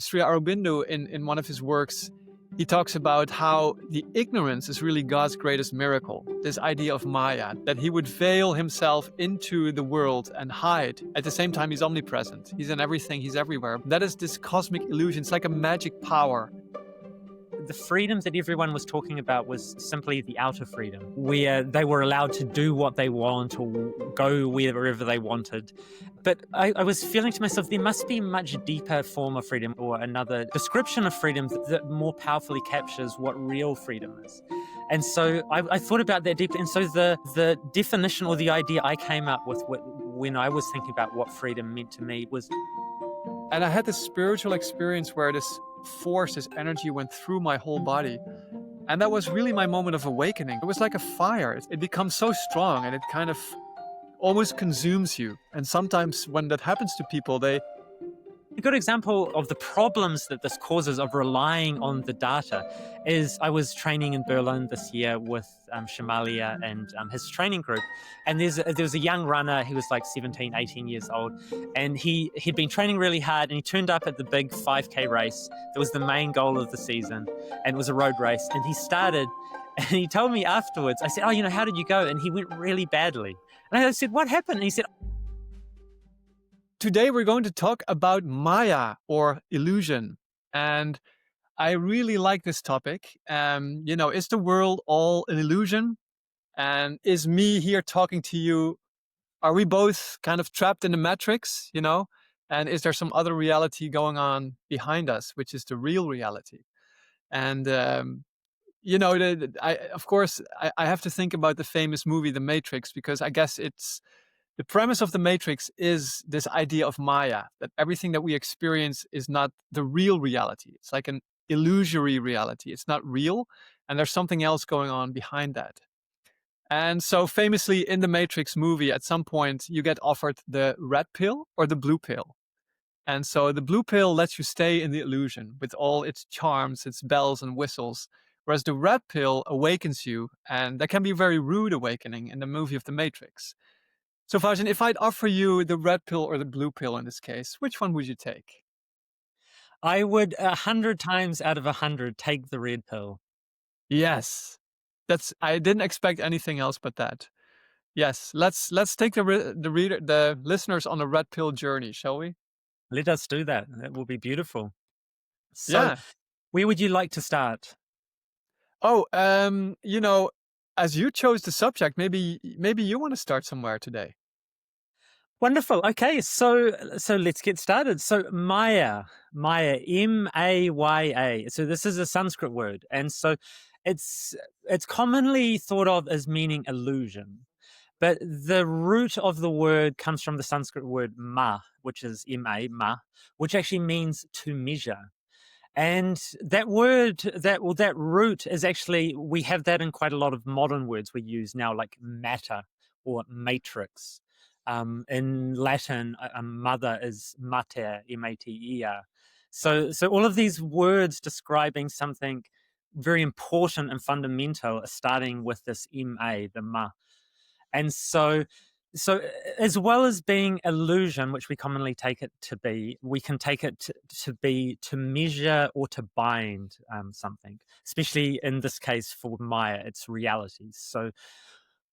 Sri Aurobindo, in one of his works, he talks about how the ignorance is really God's greatest miracle. This idea of Maya, that he would veil himself into the world and hide. At the same time, he's omnipresent. He's in everything, he's everywhere. That is this cosmic illusion. It's like a magic power. The freedom that everyone was talking about was simply the outer freedom, where they were allowed to do what they want or go wherever they wanted. But I was feeling to myself, there must be a much deeper form of freedom or another description of freedom that more powerfully captures what real freedom is. And so I thought about that deeply. And so the definition or the idea I came up with when I was thinking about what freedom meant to me was... And I had this spiritual experience where this force, this energy went through my whole body. And that was really my moment of awakening. It was like a fire. It becomes so strong and it kind of almost consumes you. And sometimes when that happens to people, A good example of the problems that this causes of relying on the data is I was training in Berlin this year with Shamalia and his training group. And there was a young runner, he was like 17, 18 years old. And he'd been training really hard and he turned up at the big 5K race. That was the main goal of the season. And it was a road race. And he started and he told me afterwards, I said, how did you go? And he went really badly. And I said, what happened? And he said... Today we're going to talk about Maya, or illusion. And I really like this topic. Is the world all an illusion? And is me here talking to you, are we both kind of trapped in the matrix, And is there some other reality going on behind us, which is the real reality? And, I have to think about the famous movie, The Matrix, because I guess the premise of The Matrix is this idea of Maya, that everything that we experience is not the real reality. It's like an illusory reality. It's not real, and there's something else going on behind that. And so famously in The Matrix movie, at some point, you get offered the red pill or the blue pill. And so the blue pill lets you stay in the illusion with all its charms, its bells and whistles, whereas the red pill awakens you, and that can be a very rude awakening in the movie of The Matrix. So Vajin, if I'd offer you the red pill or the blue pill in this case, which one would you take? I would 100 times out of 100 take the red pill. Yes, I didn't expect anything else but that. Yes, let's take the listeners on a red pill journey, shall we? Let us do that. That will be beautiful. So, yeah. Where would you like to start? Oh, as you chose the subject, maybe you want to start somewhere today. Wonderful. Okay, so let's get started. So Maya, M-A-Y-A. So this is a Sanskrit word, and so it's commonly thought of as meaning illusion. But the root of the word comes from the Sanskrit word ma, which is M-A, ma, which actually means to measure. And that word, that root is actually, we have that in quite a lot of modern words we use now, like matter or matrix. In Latin, mother is mater, M-A-T-E-R. So all of these words describing something very important and fundamental are starting with this M-A, the ma. And so as well as being illusion, which we commonly take it to be, we can take it to be to measure or to bind something, especially in this case for Maya, it's realities. So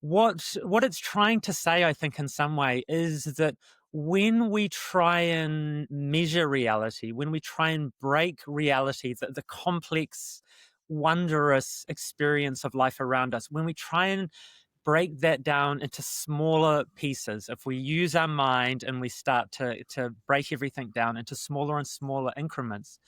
what it's trying to say, I think, in some way, is that when we try and measure reality, when we try and break reality, the complex, wondrous experience of life around us, when we try and break that down into smaller pieces, if we use our mind and we start to break everything down into smaller and smaller increments,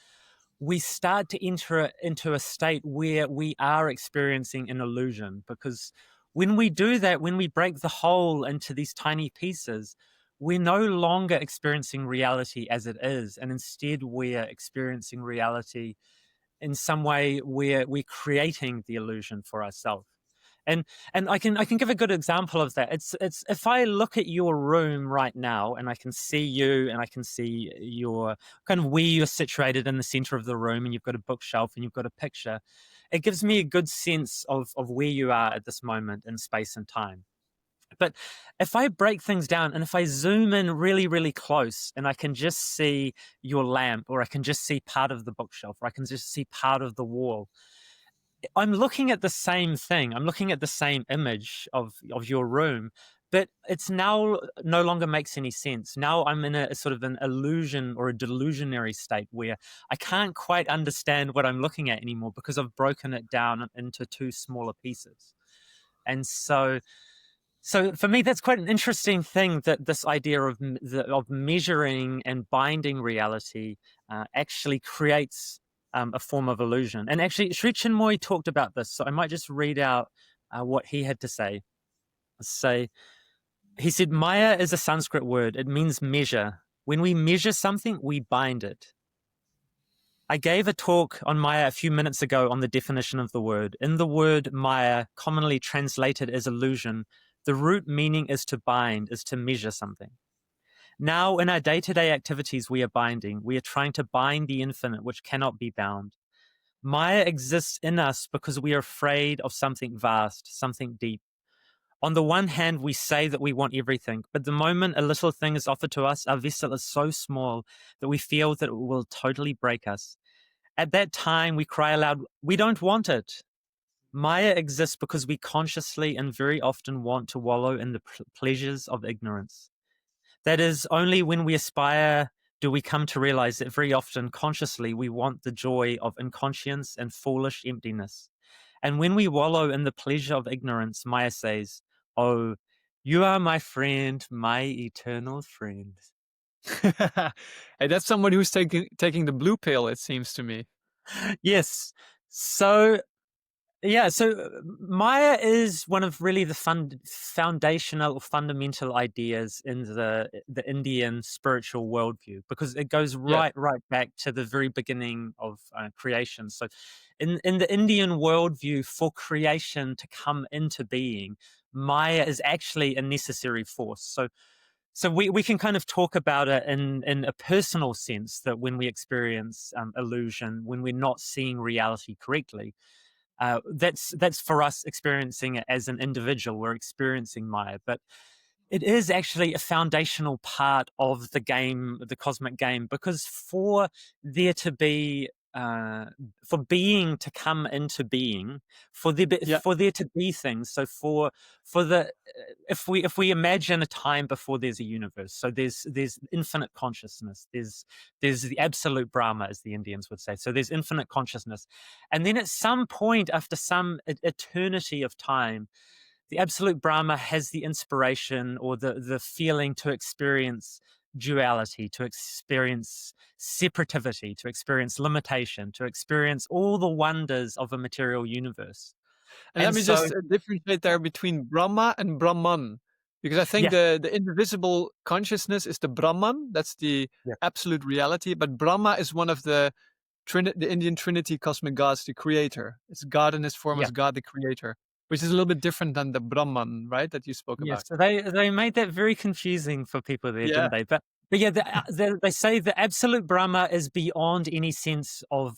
we start to enter into a state where we are experiencing an illusion. Because when we do that, when we break the whole into these tiny pieces, we're no longer experiencing reality as it is, and instead we're experiencing reality in some way where we're creating the illusion for ourselves. And I can give a good example of that. It's if I look at your room right now and I can see you and I can see your kind of where you're situated in the center of the room, and you've got a bookshelf and you've got a picture, it gives me a good sense of where you are at this moment in space and time. But if I break things down and if I zoom in really, really close and I can just see your lamp, or I can just see part of the bookshelf, or I can just see part of the wall, I'm looking at the same thing. I'm looking at the same image of your room, but it's now no longer makes any sense. Now I'm in a sort of an illusion or a delusionary state where I can't quite understand what I'm looking at anymore because I've broken it down into two smaller pieces. And so for me, that's quite an interesting thing, that this idea of of measuring and binding reality actually creates a form of illusion. And actually, Sri Chinmoy talked about this, so I might just read out what he had to say. Say, he said, Maya is a Sanskrit word. It means measure. When we measure something, we bind it. I gave a talk on Maya a few minutes ago on the definition of the word. In the word Maya, commonly translated as illusion, the root meaning is to bind, is to measure something. Now, in our day to day activities, we are binding. We are trying to bind the infinite, which cannot be bound. Maya exists in us because we are afraid of something vast, something deep. On the one hand, we say that we want everything, but the moment a little thing is offered to us, our vessel is so small that we feel that it will totally break us. At that time, we cry aloud, we don't want it. Maya exists because we consciously and very often want to wallow in the pleasures of ignorance. That is, only when we aspire do we come to realize that very often, consciously, we want the joy of inconscience and foolish emptiness. And when we wallow in the pleasure of ignorance, Maya says, oh, you are my friend, my eternal friend. Hey, that's someone who's taking the blue pill, it seems to me. Yes. So yeah, so Maya is one of really the foundational or fundamental ideas in the Indian spiritual worldview, because it goes Yeah. right back to the very beginning of creation. So, in the Indian worldview, for creation to come into being, Maya is actually a necessary force. So we can kind of talk about it in a personal sense, that when we experience illusion, when we're not seeing reality correctly, that's for us experiencing it as an individual. We're experiencing Maya, but it is actually a foundational part of the game, the cosmic game, because for there to be for being to come into being, Yeah. for there to be things. So for the if we imagine a time before there's a universe, so there's infinite consciousness, there's the absolute Brahma, as the Indians would say. So there's infinite consciousness, and then at some point, after some eternity of time, the absolute Brahma has the inspiration or the feeling to experience duality, to experience separativity, to experience limitation, to experience all the wonders of a material universe. And let And me so, just differentiate there between Brahma and Brahman, because I think yeah, the indivisible consciousness is the Brahman, that's the yeah, absolute reality, but Brahma is one of the Indian Trinity cosmic gods, the creator. It's God in his form yeah. as God the creator, which is a little bit different than the Brahman, right? That you spoke Yes, about. so they made that very confusing for people there, Yeah. didn't they? But yeah, they say the absolute Brahma is beyond any sense of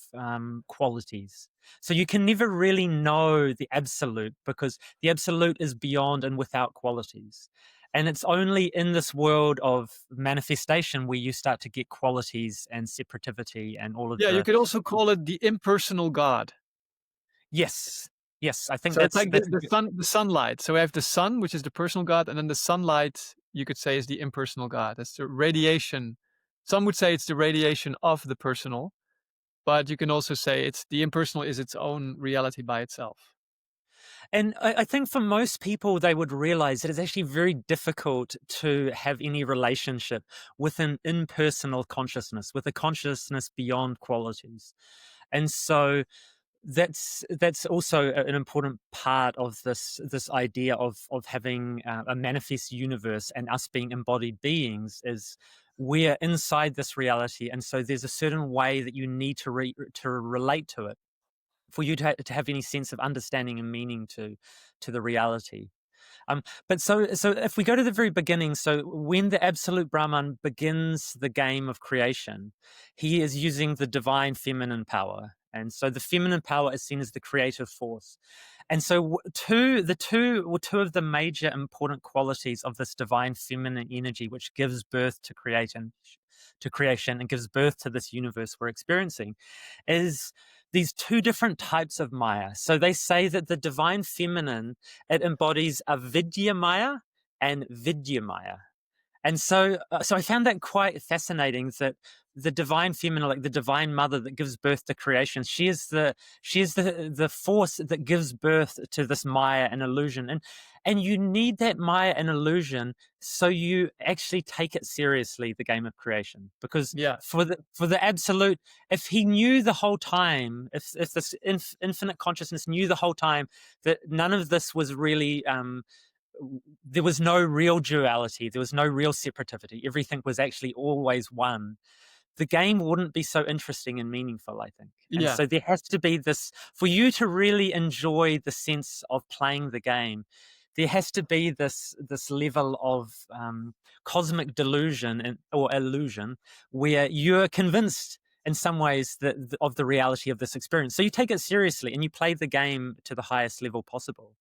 qualities. So you can never really know the absolute, because the absolute is beyond and without qualities. And it's only in this world of manifestation where you start to get qualities and separativity and all of Yeah, you the. could also call it the impersonal God. Yes, yes, I think So it's like that's the sunlight. So we have the sun, which is the personal God, and then the sunlight, you could say, is the impersonal God. That's the radiation. Some would say it's the radiation of the personal, but you can also say it's the impersonal is its own reality by itself. And I think for most people, they would realize that it's actually very difficult to have any relationship with an impersonal consciousness, with a consciousness beyond qualities. And so that's also an important part of this idea of having a manifest universe and us being embodied beings, is we're inside this reality, and so there's a certain way that you need to relate to it for you to have any sense of understanding and meaning to the reality. But so if we go to the very beginning, so when the absolute Brahman begins the game of creation, he is using the divine feminine power. And so the feminine power is seen as the creative force. And so two of the major important qualities of this divine feminine energy, which gives birth to creation and gives birth to this universe we're experiencing, is these two different types of Maya. So they say that the divine feminine, it embodies avidya Maya and vidya Maya. And so I found that quite fascinating, that the divine feminine, like the divine mother that gives birth to creation, she is the force that gives birth to this Maya and illusion. And you need that Maya and illusion so you actually take it seriously, the game of creation. Because Yeah. for the absolute, if he knew the whole time, if this infinite consciousness knew the whole time that none of this was really there was no real duality, there was no real separativity, everything was actually always one, the game wouldn't be so interesting and meaningful, I think. And Yeah. so there has to be this, for you to really enjoy the sense of playing the game, there has to be this level of cosmic delusion or illusion, where you're convinced in some ways that of the reality of this experience. So you take it seriously and you play the game to the highest level possible.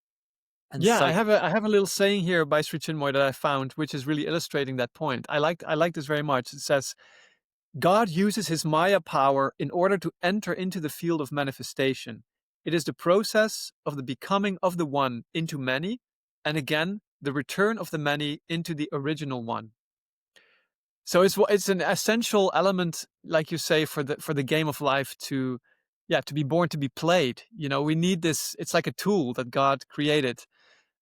And Yeah, so I have a little saying here by Sri Chinmoy that I found, which is really illustrating that point. I like this very much. It says, God uses his Maya power in order to enter into the field of manifestation. It is the process of the becoming of the one into many, and again, the return of the many into the original one. So it's an essential element, like you say, for the game of life to, yeah, to be born, to be played. You know, we need this. It's like a tool that God created.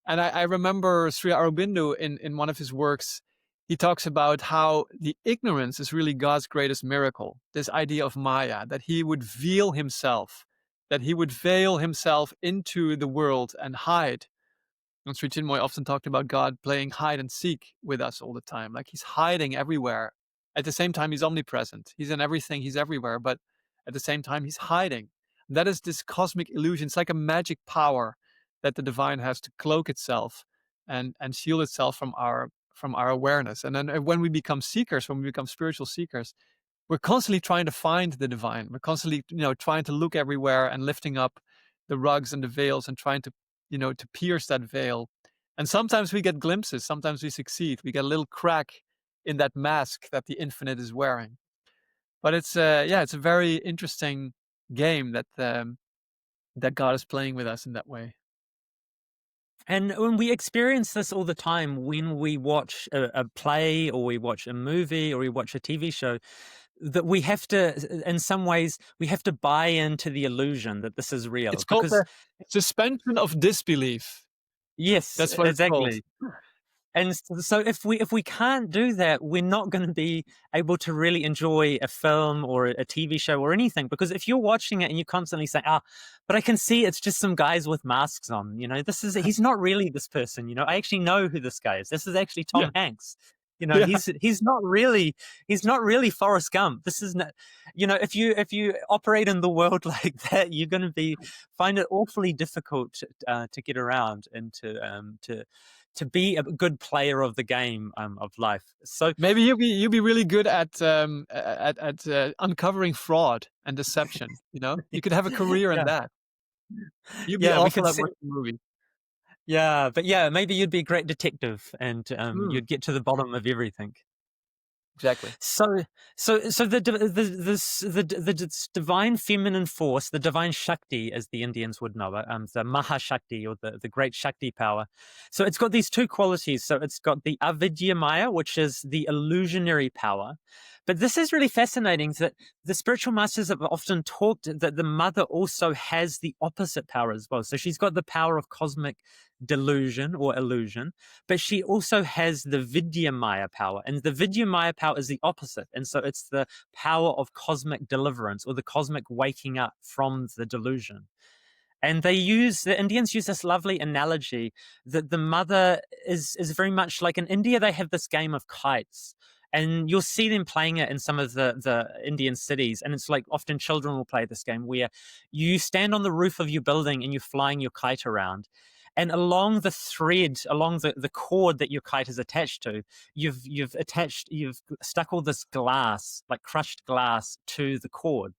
And I remember Sri Aurobindo in one of his works, he talks about how the ignorance is really God's greatest miracle. This idea of Maya, that he would veil himself, that he would veil himself into the world and hide. And Sri Chinmoy often talked about God playing hide and seek with us all the time. Like he's hiding everywhere. At the same time, he's omnipresent. He's in everything, he's everywhere. But at the same time, he's hiding. That is this cosmic illusion. It's like a magic power that the divine has to cloak itself and shield itself from our awareness. And then when we become seekers, when we become spiritual seekers, we're constantly trying to find the divine. We're constantly, trying to look everywhere and lifting up the rugs and the veils and trying to, to pierce that veil. And sometimes we get glimpses. Sometimes we succeed. We get a little crack in that mask that the infinite is wearing. But it's it's a very interesting game that God is playing with us in that way. And when we experience this all the time, when we watch a play or we watch a movie or we watch a TV show, that we have to, in some ways, we have to buy into the illusion that this is real. It's called Because the suspension of disbelief. yes, That's what it's called. exactly. And so if we can't do that, we're not going to be able to really enjoy a film or a TV show or anything. Because if you're watching it and you're constantly saying, but I can see it's just some guys with masks on, he's not really this person, I actually know who this guy is. This is actually Tom Yeah. Hanks. Yeah. He's not really Forrest Gump. This is not, if you operate in the world like that, you're going to find it awfully difficult to get around and to be a good player of the game of life. So Maybe you'll be really good at uncovering fraud and deception. You could have a career in yeah, that. You'd be yeah, we awful could at see. watching movies. Yeah, but yeah, maybe you'd be a great detective and Mm, you'd get to the bottom of everything. exactly. So the divine feminine force, the divine Shakti, as the Indians would know it, the Mahashakti, or the great Shakti power. So it's got these two qualities. So it's got the Avidya Maya, which is the illusionary power. But this is really fascinating, that the spiritual masters have often talked that the mother also has the opposite power as well. So she's got the power of cosmic delusion or illusion, but she also has the Vidya Maya power. And the Vidya Maya power is the opposite. And so it's the power of cosmic deliverance, or the cosmic waking up from the delusion. And the Indians use this lovely analogy that the mother is very much like, in India, they have this game of kites. And you'll see them playing it in some of the Indian cities. And it's like, often children will play this game where you stand on the roof of your building and you're flying your kite around. And along the thread, along the cord that your kite is attached to, you've stuck all this glass, like crushed glass, to the cord.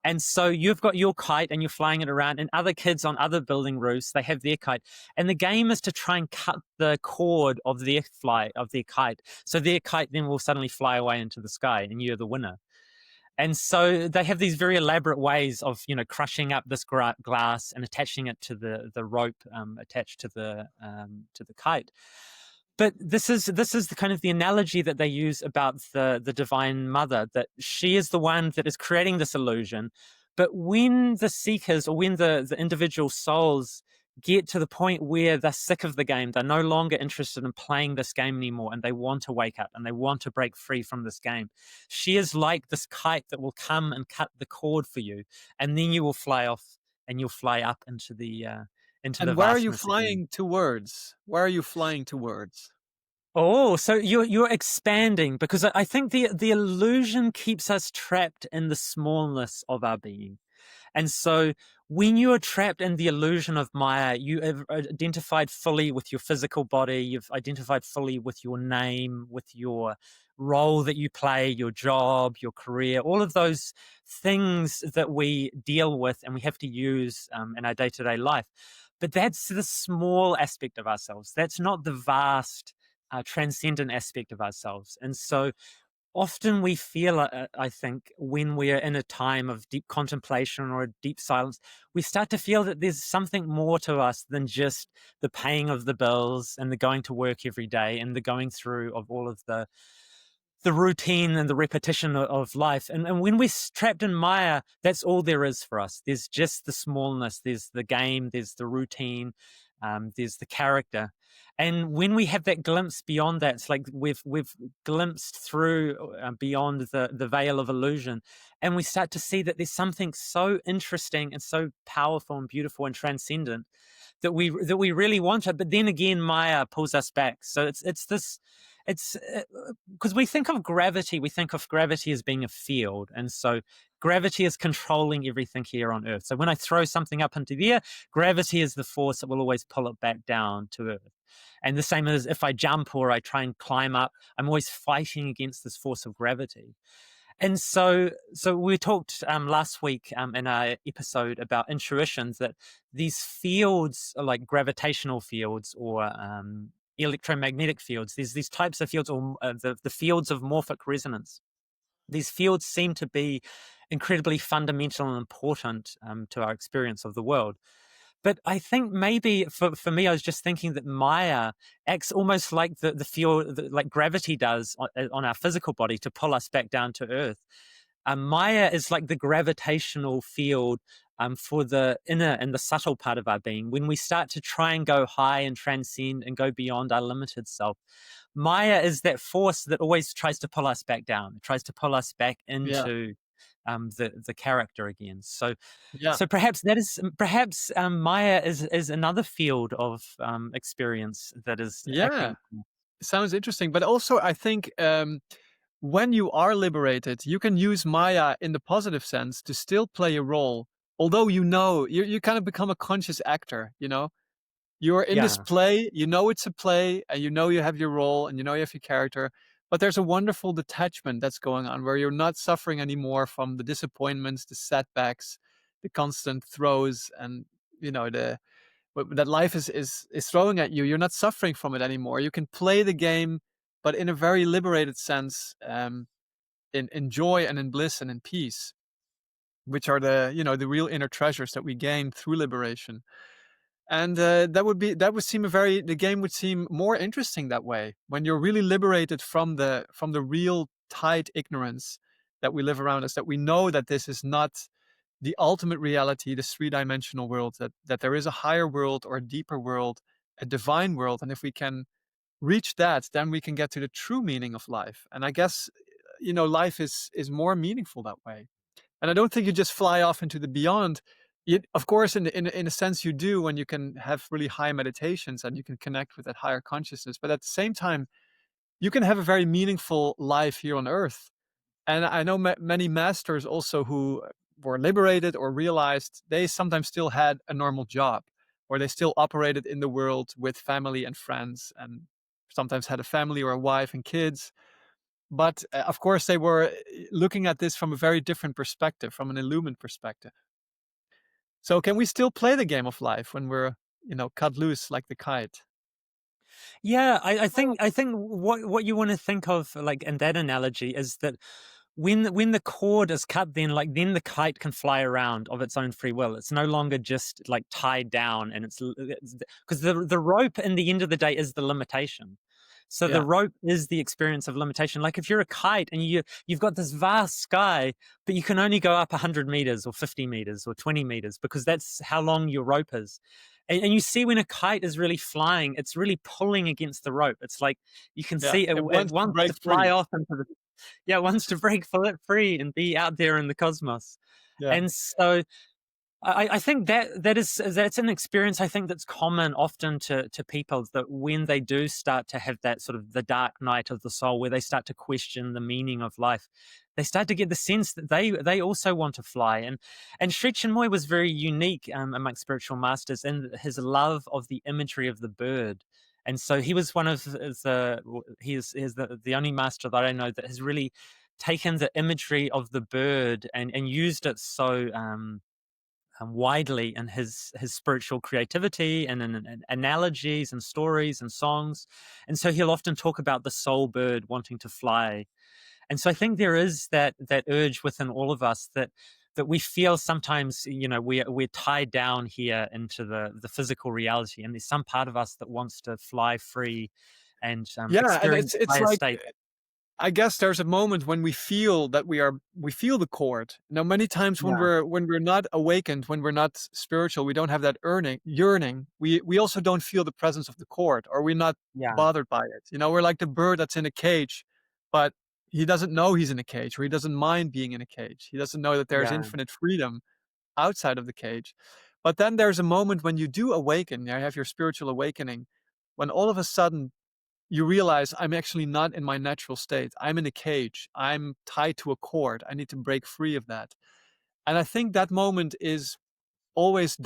And so you've got your kite and you're flying it around, and other kids on other building roofs, they have their kite. And the game is to try and cut the cord of their kite. So their kite then will suddenly fly away into the sky and you're the winner. And so they have these very elaborate ways of, crushing up this glass and attaching it to the rope attached to the kite. But this is the kind of the analogy that they use about the Divine Mother, that she is the one that is creating this illusion. But when the seekers, or when the individual souls get to the point where they're sick of the game, they're no longer interested in playing this game anymore, and they want to wake up and they want to break free from this game, she is like this kite that will come and cut the cord for you, and then you will fly off and you'll fly up into the And where are you vastness again. flying towards? Where are you flying towards? Oh, so you're expanding, because I think the illusion keeps us trapped in the smallness of our being. And so when you are trapped in the illusion of Maya, you have identified fully with your physical body, you've identified fully with your name, with your role that you play, your job, your career, all of those things that we deal with and we have to use in our day-to-day life. But that's the small aspect of ourselves. That's not the vast, transcendent aspect of ourselves. And so often we feel, I think, when we're in a time of deep contemplation or a deep silence, we start to feel that there's something more to us than just the paying of the bills and the going to work every day and the going through of all of the routine and the repetition of life. And when we're trapped in Maya, that's all there is for us. There's just the smallness, there's the game, there's the routine, there's the character. And when we have that glimpse beyond that, it's like we've glimpsed through beyond the veil of illusion, and we start to see that there's something so interesting and so powerful and beautiful and transcendent that we really want it. But then again, Maya pulls us back. So it's because we think of gravity as being a field, and so gravity is controlling everything here on Earth. So when I throw something up into the air, gravity is the force that will always pull it back down to Earth. And the same as if I jump or I try and climb up, I'm always fighting against this force of gravity. And so we talked last week in our episode about intuitions, that these fields are like gravitational fields or electromagnetic fields. There's these types of fields, or the fields of morphic resonance. These fields seem to be incredibly fundamental and important to our experience of the world. But I think maybe for me, I was just thinking that Maya acts almost like the field, like gravity does on our physical body to pull us back down to Earth. Maya is like the gravitational field for the inner and the subtle part of our being. When we start to try and go high and transcend and go beyond our limited self, Maya is that force that always tries to pull us back down. It tries to pull us back Yeah. into the character again. So Yeah. perhaps Maya is another field of experience that is Yeah. acting. Sounds interesting. But also, I think when you are liberated, you can use Maya in the positive sense to still play a role. Although you kind of become a conscious actor, you're in this Yeah, play, it's a play, and you have your role and you have your character. But there's a wonderful detachment that's going on where you're not suffering anymore from the disappointments, the setbacks, the constant throws, and the that life is throwing at you. You're not suffering from it anymore. You can play the game, but in a very liberated sense, in joy and in bliss and in peace, which are the real inner treasures that we gain through liberation. And the game would seem more interesting that way, when you're really liberated from the real tight ignorance that we live around us, that we know that this is not the ultimate reality, this three-dimensional world, that there is a higher world or a deeper world, a divine world. And if we can reach that, then we can get to the true meaning of life. And I guess life is more meaningful that way. And I don't think you just fly off into the beyond. Of course, in a sense, you do, when you can have really high meditations and you can connect with that higher consciousness. But at the same time, you can have a very meaningful life here on Earth. And I know many masters also who were liberated or realized they sometimes still had a normal job, or they still operated in the world with family and friends, and sometimes had a family or a wife and kids. But of course, they were looking at this from a very different perspective, from an illumined perspective. So, can we still play the game of life when we're, cut loose like the kite? Yeah, I think what you want to think of, like, in that analogy, is that when the cord is cut, then the kite can fly around of its own free will. It's no longer just like tied down, and it's because the rope in the end of the day is the limitation. So the Yeah, rope is the experience of limitation. Like if you're a kite and you've got this vast sky, but you can only go up 100 meters or 50 meters or 20 meters because that's how long your rope is. And you see when a kite is really flying, it's really pulling against the rope. It's like you can yeah. see it, It it wants to wants break to fly free. off into the, yeah, it wants to break free and be out there in the cosmos. Yeah, And so I think that's an experience I think that's common often to people, that when they do start to have that sort of the dark night of the soul, where they start to question the meaning of life, they start to get the sense that they also want to fly. And Sri Chinmoy was very unique amongst spiritual masters in his love of the imagery of the bird. And so he was one of he is the only master that I know that has really taken the imagery of the bird and used it so widely in his spiritual creativity and in analogies and stories and songs. And so he'll often talk about the soul bird wanting to fly. And so I think there is that urge within all of us that we feel sometimes, we're tied down here into the physical reality, and there's some part of us that wants to fly free and yeah, and experience it's higher like, state. I guess there's a moment when we feel that we feel the chord. Now, many times Yeah, when we're not awakened, when we're not spiritual, we don't have that yearning. We also don't feel the presence of the chord, or we're not yeah, bothered by it. We're like the bird that's in a cage, but he doesn't know he's in a cage, or he doesn't mind being in a cage. He doesn't know that there's yeah. infinite freedom outside of the cage. But then there's a moment when you do awaken, you have your spiritual awakening, when all of a sudden you realize I'm actually not in my natural state. I'm in a cage. I'm tied to a cord. I need to break free of that. And I think that moment is always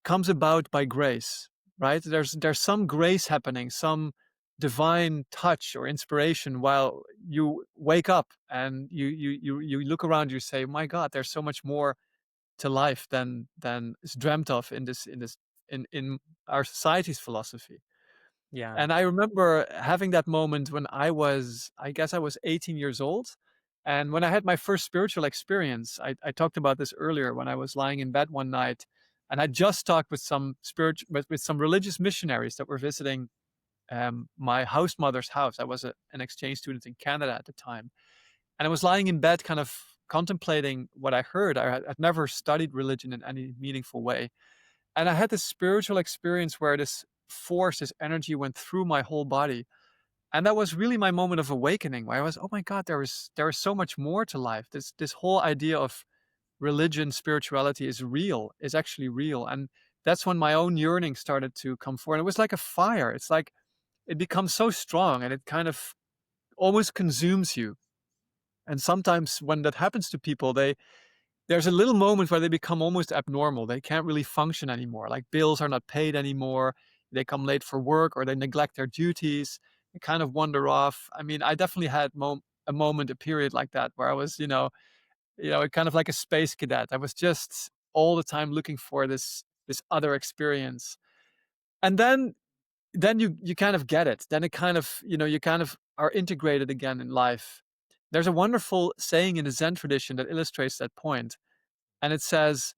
comes about by grace, right? There's some grace happening, some divine touch or inspiration while you wake up and you look around. You say, "My God, there's so much more to life than is dreamt of in our society's philosophy." Yeah. And I remember having that moment when I guess I was 18 years old. And when I had my first spiritual experience, I talked about this earlier when I was lying in bed one night and I just talked with some with some religious missionaries that were visiting my house mother's house. I was an exchange student in Canada at the time. And I was lying in bed kind of contemplating what I heard. I'd never studied religion in any meaningful way. And I had this spiritual experience where this force, this energy went through my whole body. And that was really my moment of awakening where I was, oh my God, there is so much more to life. This whole idea of religion, spirituality is real, is actually real. And that's when my own yearning started to come forward. It was like a fire. It's like it becomes so strong and it kind of almost consumes you. And sometimes when that happens to people, there's a little moment where they become almost abnormal. They can't really function anymore. Like bills are not paid anymore. They come late for work or they neglect their duties. They kind of wander off. I mean, I definitely had a moment, a period like that where I was, kind of like a space cadet. I was just all the time looking for this other experience. And then you kind of get it. Then it kind of, you kind of are integrated again in life. There's a wonderful saying in the Zen tradition that illustrates that point. And it says,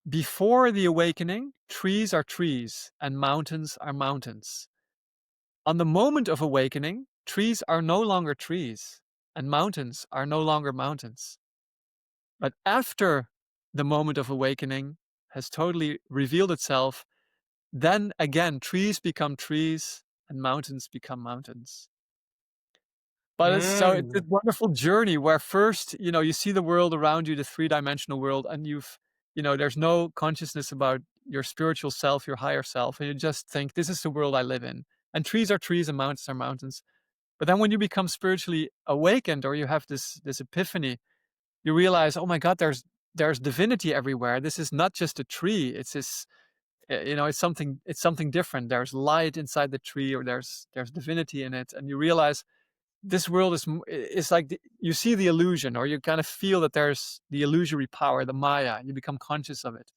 before the awakening, trees are trees and mountains are mountains. On the moment of awakening, trees are no longer trees and mountains are no longer mountains. But after the moment of awakening has totally revealed itself, then again, trees become trees and mountains become mountains. But it's this Mm. wonderful journey where first, you see the world around you, the three-dimensional world, and there's no consciousness about your spiritual self, your higher self, and you just think, this is the world I live in. And trees are trees and mountains are mountains. But then when you become spiritually awakened or you have this epiphany, you realize, oh my God, there's divinity everywhere. This is not just a tree. It's this it's something different. There's light inside the tree, or there's divinity in it, and you realize this world is like you see the illusion, or you kind of feel that there's the illusory power, the Maya. You become conscious of it.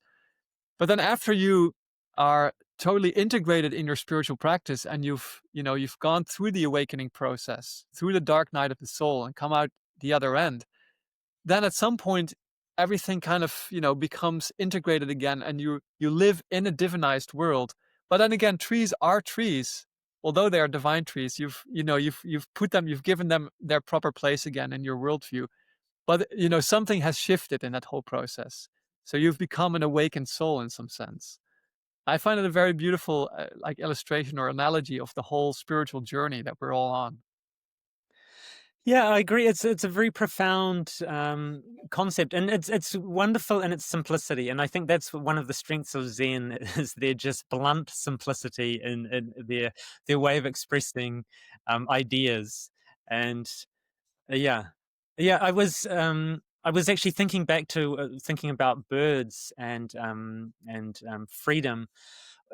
But then after you are totally integrated in your spiritual practice, and you've gone through the awakening process, through the dark night of the soul, and come out the other end, then at some point everything kind of becomes integrated again, and you live in a divinized world. But then again, trees are trees, although they are divine trees. You've given them their proper place again in your worldview. But something has shifted in that whole process, so you've become an awakened soul in some sense. I find it a very beautiful like illustration or analogy of the whole spiritual journey that we're all on. Yeah, I agree. It's a very profound concept, and it's wonderful in its simplicity. And I think that's one of the strengths of Zen is their just blunt simplicity in their way of expressing ideas. And yeah, yeah, I was actually thinking back to thinking about birds and freedom.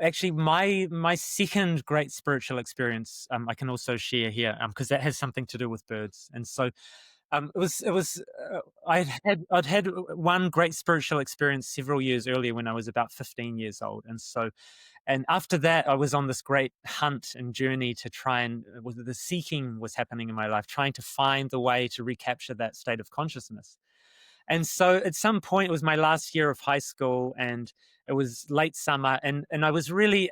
Actually, my second great spiritual experience, I can also share here, because that has something to do with birds. And so it was I'd had one great spiritual experience several years earlier when I was about 15 years old. And after that, I was on this great hunt and journey to try and the seeking was happening in my life, trying to find the way to recapture that state of consciousness. And so at some point, it was my last year of high school, and it was late summer, and I was really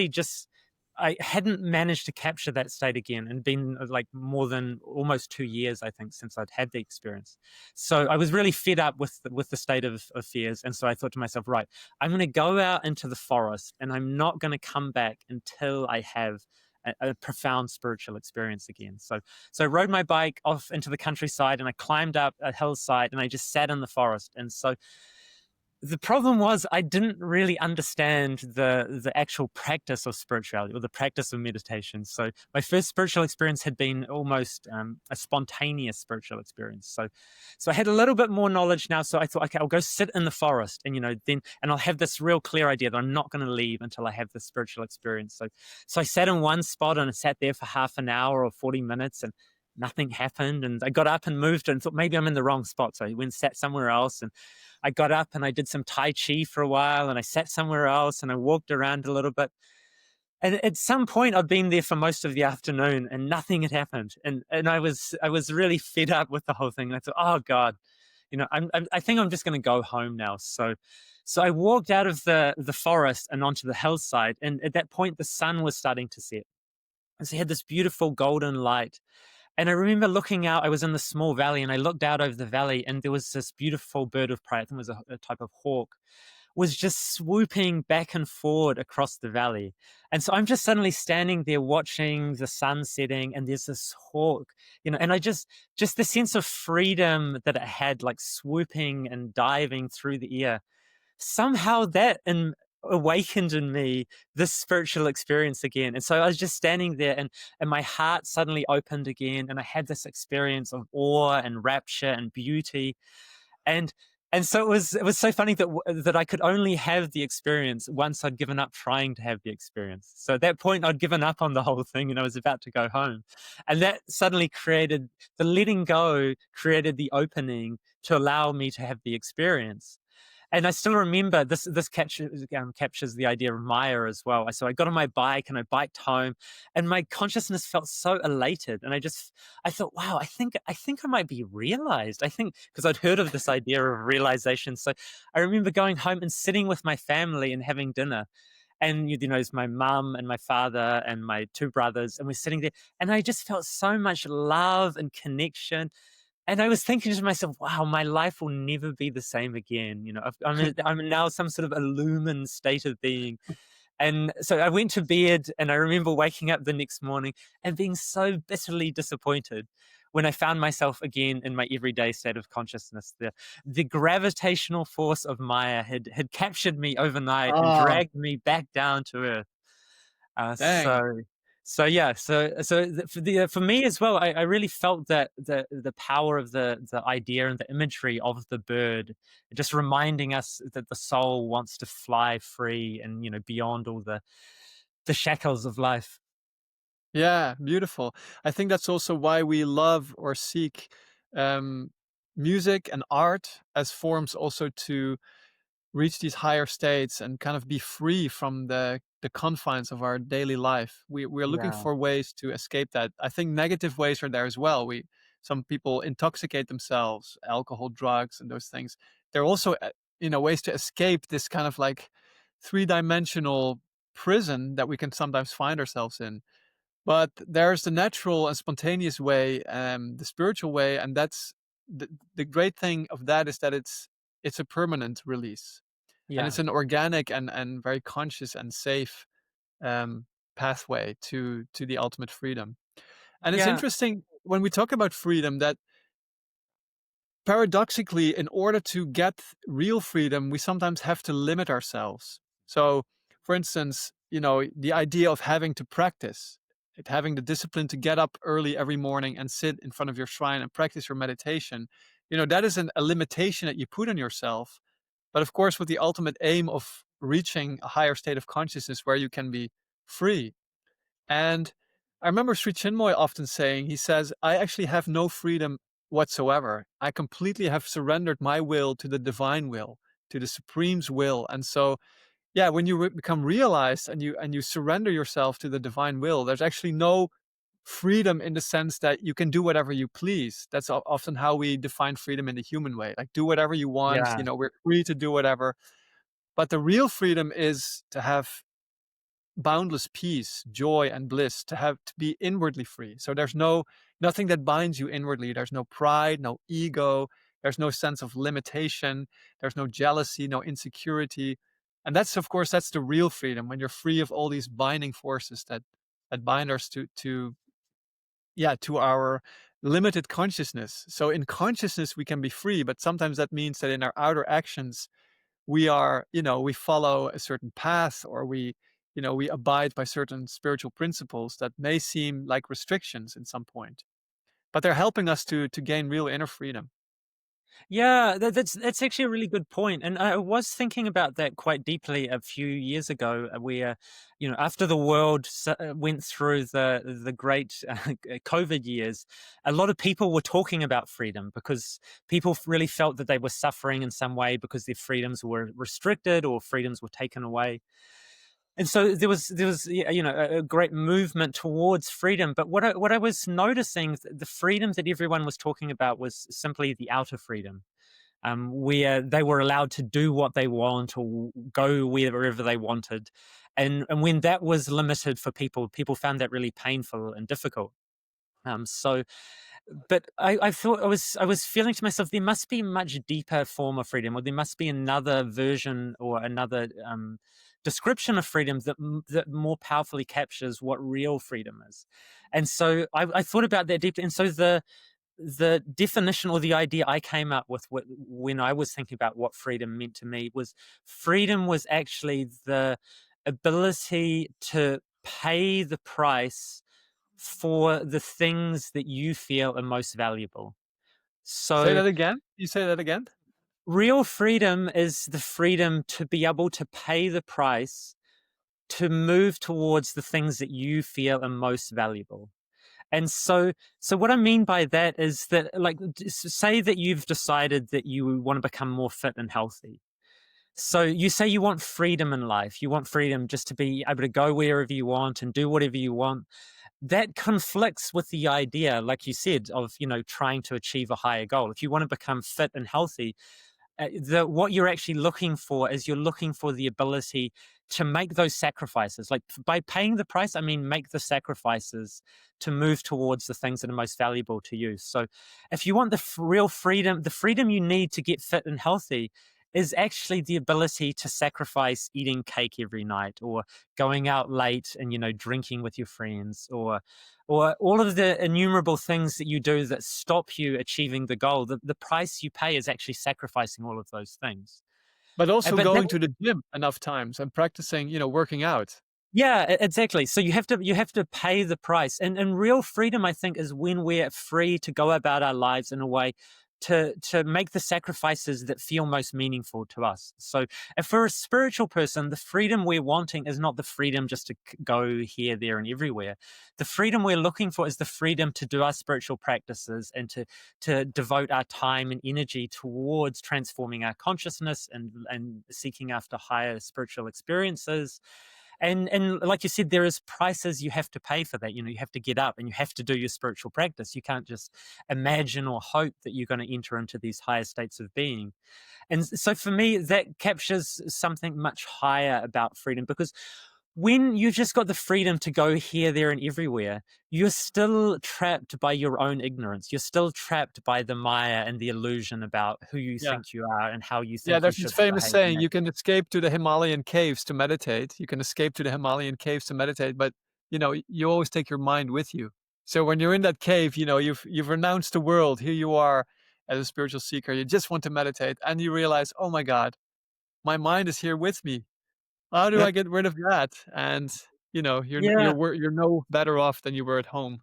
just, I hadn't managed to capture that state again, and been like more than almost 2 years, I think, since I'd had the experience. So I was really fed up with the state of affairs, and so I thought to myself, right, I'm going to go out into the forest, and I'm not going to come back until I have a profound spiritual experience again. So I rode my bike off into the countryside, and I climbed up a hillside, and I just sat in the forest. And so the problem was I didn't really understand the actual practice of spirituality or the practice of meditation. So my first spiritual experience had been almost a spontaneous spiritual experience. So I had a little bit more knowledge now. So I thought, okay, I'll go sit in the forest, and I'll have this real clear idea that I'm not going to leave until I have this spiritual experience. So I sat in one spot, and I sat there for half an hour or 40 minutes, and nothing happened. And I got up and moved, and thought maybe I'm in the wrong spot. So I went and sat somewhere else, and I got up and I did some Tai Chi for a while, and I sat somewhere else, and I walked around a little bit. And at some point, I'd been there for most of the afternoon, and nothing had happened. And I was really fed up with the whole thing. And I thought, oh God, I think I'm just going to go home now. So I walked out of the forest and onto the hillside. And at that point, the sun was starting to set. And so it had this beautiful golden light. And I remember looking out, I was in the small valley, and I looked out over the valley, and there was this beautiful bird of prey, I think it was a type of hawk, was just swooping back and forward across the valley. And so I'm just suddenly standing there watching the sun setting, and there's this hawk, and I just the sense of freedom that it had, like swooping and diving through the air. Somehow that awakened in me this spiritual experience again. And so I was just standing there, and my heart suddenly opened again, and I had this experience of awe and rapture and beauty. And so it was so funny that I could only have the experience once I'd given up trying to have the experience. So at that point, I'd given up on the whole thing, and I was about to go home. And that suddenly created the letting go, created the opening to allow me to have the experience. And I still remember this captures the idea of Maya as well. So I got on my bike, and I biked home, and my consciousness felt so elated. And I thought, wow, I think I might be realized. I think, because I'd heard of this idea of realization. So I remember going home and sitting with my family and having dinner. And it's my mum and my father and my two brothers, and we're sitting there, and I just felt so much love and connection. And I was thinking to myself, wow, my life will never be the same again. I'm now some sort of illumined state of being. And so I went to bed, and I remember waking up the next morning and being so bitterly disappointed when I found myself again in my everyday state of consciousness. The gravitational force of Maya had captured me overnight and Oh, dragged me back down to earth. dang. So So yeah, for me as well, I really felt that the power of the idea and the imagery of the bird, just reminding us that the soul wants to fly free and beyond all the shackles of life. Yeah, beautiful. I think that's also why we love or seek um, music and art as forms also to reach these higher states and kind of be free from the confines of our daily life. We're looking Yeah, for ways to escape that. I think negative ways are there as well. We Some people intoxicate themselves, alcohol, drugs, and those things. They're also ways to escape this kind of like three-dimensional prison that we can sometimes find ourselves in. But there's the natural and spontaneous way, the spiritual way, and that's the great thing of that is that it's a permanent release, and yeah, it's an organic and very conscious and safe um, pathway to the ultimate freedom. And it's yeah, interesting when we talk about freedom that paradoxically, in order to get real freedom, we sometimes have to limit ourselves. So, for instance, the idea of having to practice, having the discipline to get up early every morning and sit in front of your shrine and practice your meditation, that is a limitation that you put on yourself. But of course, with the ultimate aim of reaching a higher state of consciousness where you can be free. And I remember Sri Chinmoy often saying, he says, I actually have no freedom whatsoever. I completely have surrendered my will to the divine will, to the Supreme's will. And so, yeah, when you become realized and you surrender yourself to the divine will, there's actually no freedom in the sense that you can do whatever you please. That's often how we define freedom in the human way. Like, do whatever you want, yeah. we're free to do whatever. But the real freedom is to have boundless peace, joy, and bliss, to be inwardly free. So there's nothing that binds you inwardly. There's no pride, no ego, there's no sense of limitation, there's no jealousy, no insecurity. And that's, of course, that's the real freedom, when you're free of all these binding forces that bind us to our limited consciousness. So in consciousness we can be free, but sometimes that means that in our outer actions we follow a certain path, or we abide by certain spiritual principles that may seem like restrictions in some point, but they're helping us to gain real inner freedom. Yeah, that's actually a really good point, and I was thinking about that quite deeply a few years ago, where after the world went through the great COVID years, a lot of people were talking about freedom because people really felt that they were suffering in some way because their freedoms were restricted or freedoms were taken away. And so there was a great movement towards freedom. But what I was noticing, the freedom that everyone was talking about was simply the outer freedom, where they were allowed to do what they want or go wherever they wanted. And when that was limited for people, people found that really painful and difficult. So but I thought I was feeling to myself there must be a much deeper form of freedom, or there must be another version or another description of freedom that more powerfully captures what real freedom is. And so I thought about that deeply. And so the definition or the idea I came up with when I was thinking about what freedom meant to me was freedom was actually the ability to pay the price for the things that you feel are most valuable. Say So, that again. You say that again. real freedom is the freedom to be able to pay the price to move towards the things that you feel are most valuable. And so what I mean by that is that, like, say that you've decided that you want to become more fit and healthy. So you say you want freedom in life. You want freedom just to be able to go wherever you want and do whatever you want. That conflicts with the idea, like you said, of trying to achieve a higher goal. If you want to become fit and healthy, what you're actually looking for is you're looking for the ability to make those sacrifices. Like, by paying the price, I mean make the sacrifices to move towards the things that are most valuable to you. So if you want real freedom, the freedom you need to get fit and healthy is actually the ability to sacrifice eating cake every night, or going out late and drinking with your friends, or all of the innumerable things that you do that stop you achieving the goal. The price you pay is actually sacrificing all of those things. But also But that, going to the gym enough times and practicing, working out. Yeah, exactly. So you have to pay the price. And real freedom, I think, is when we're free to go about our lives in a way to make the sacrifices that feel most meaningful to us. So if we're a spiritual person, the freedom we're wanting is not the freedom just to go here, there, and everywhere. The freedom we're looking for is the freedom to do our spiritual practices and to devote our time and energy towards transforming our consciousness and seeking after higher spiritual experiences. And like you said, there is prices you have to pay for that. You have to get up and you have to do your spiritual practice. You can't just imagine or hope that you're going to enter into these higher states of being. And so for me, that captures something much higher about freedom, because when you've just got the freedom to go here, there, and everywhere, you're still trapped by your own ignorance. You're still trapped by the Maya and the illusion about who you Yeah. think you are and how you Yeah, think you there's this should famous behave in saying, that. you can escape to the Himalayan caves to meditate. You can escape to the Himalayan caves to meditate, but you always take your mind with you. So when you're in that cave, you've renounced the world. Here you are as a spiritual seeker. You just want to meditate and you realize, "Oh my God, my mind is here with me. How do Yeah. I get rid of that?" And Yeah. you're no better off than you were at home.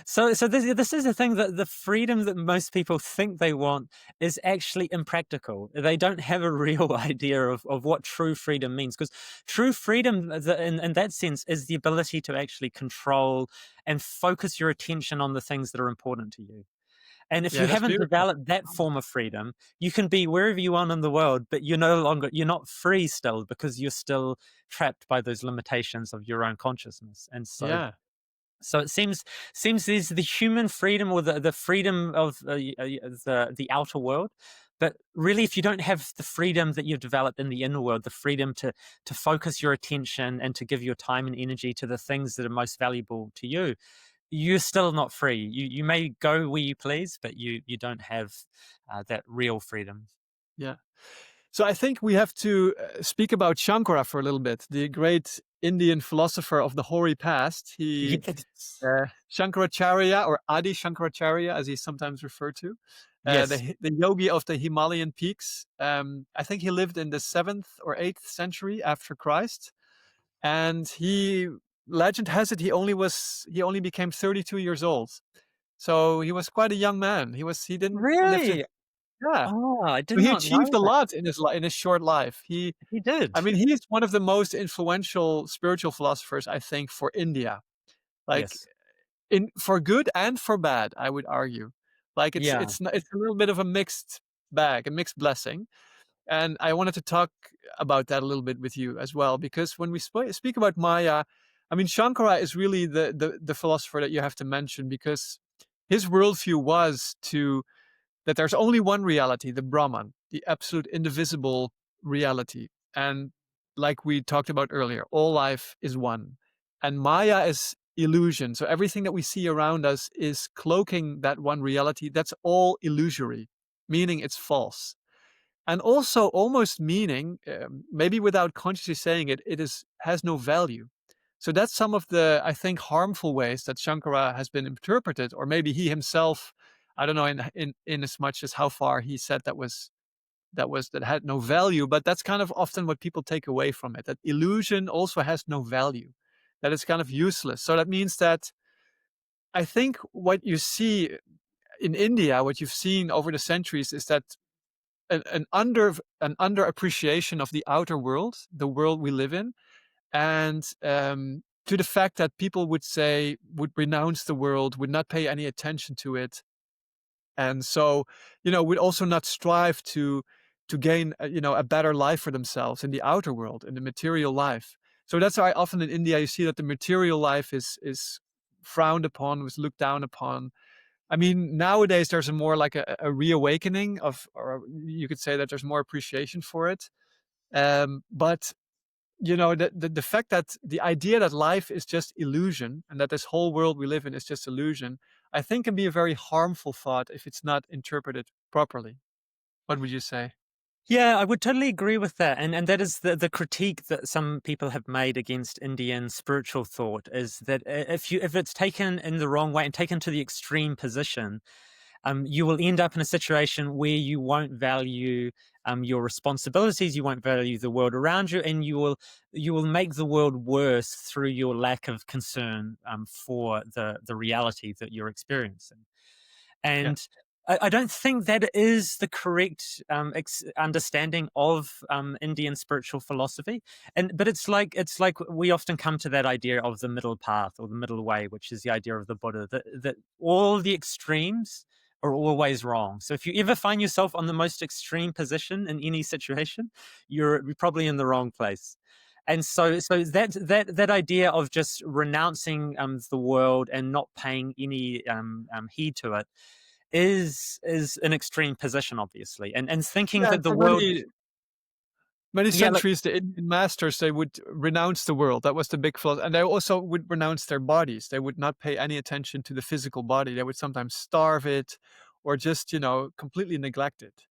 So this is the thing, that the freedom that most people think they want is actually impractical. They don't have a real idea of what true freedom means, because true freedom, in that sense, is the ability to actually control and focus your attention on the things that are important to you. And if Yeah, you that's haven't beautiful. developed that form of freedom, you can be wherever you want in the world, but you're not free still, because you're still trapped by those limitations of your own consciousness. And Yeah. so it seems there's the human freedom, or the freedom of the outer world, but really, if you don't have the freedom that you've developed in the inner world, the freedom to focus your attention and to give your time and energy to the things that are most valuable to you, you're still not free. You may go where you please, but you don't have that real freedom. Yeah. So I think we have to speak about Shankara for a little bit, the great Indian philosopher of the hoary past. Yes. Shankaracharya, or Adi Shankaracharya, as he's sometimes referred to, Yes. the yogi of the Himalayan peaks. I think he lived in the 7th or 8th century after Christ, and legend has it he only became 32 years old. So he was quite a young man. He didn't live to Really? yeah. Oh, I So did he not achieved know a that. lot in in his short life. He did. I mean, he is one of the most influential spiritual philosophers, I think, for India. Like Yes. in for good and for bad, I would argue. Like Yeah. it's a little bit of a mixed bag, a mixed blessing. And I wanted to talk about that a little bit with you as well, because when we speak about Maya, I mean, Shankara is really the philosopher that you have to mention, because his worldview was that there's only one reality, the Brahman, the absolute indivisible reality. And like we talked about earlier, all life is one. And Maya is illusion. So everything that we see around us is cloaking that one reality. That's all illusory, meaning it's false. And also almost meaning, maybe without consciously saying it, has no value. So that's some of the, I think, harmful ways that Shankara has been interpreted, or maybe he himself, I don't know, in as much as how far he said that had no value, but that's kind of often what people take away from it. That illusion also has no value, that it's kind of useless. So that means that I think what you see in India, what you've seen over the centuries, is that an under appreciation of the outer world, the world we live in, and to the fact that people would renounce the world, would not pay any attention to it, and so would also not strive to gain a better life for themselves in the outer world, in the material life. So that's why often in India you see that the material life is frowned upon, was looked down upon. I mean, nowadays there's a more like a reawakening of, or you could say that there's more appreciation for it. But the fact that the idea that life is just illusion and that this whole world we live in is just illusion, I think can be a very harmful thought if it's not interpreted properly. What would you say? Yeah, I would totally agree with that. And that is the critique that some people have made against Indian spiritual thought, is that if it's taken in the wrong way and taken to the extreme position, you will end up in a situation where you won't value your responsibilities, you won't value the world around you, and you will make the world worse through your lack of concern for the reality that you're experiencing. Yeah. And I don't think that is the correct understanding of Indian spiritual philosophy. But it's like we often come to that idea of the middle path or the middle way, which is the idea of the Buddha, that all the extremes are always wrong. So if you ever find yourself on the most extreme position in any situation, you're probably in the wrong place. And so that idea of just renouncing the world and not paying any heed to it is an extreme position, obviously, and thinking Yeah, that and the for world, many yeah, like, centuries, the Indian masters, they would renounce the world. That was the big philosophy. And they also would renounce their bodies. They would not pay any attention to the physical body. They would sometimes starve it or just, completely neglect it.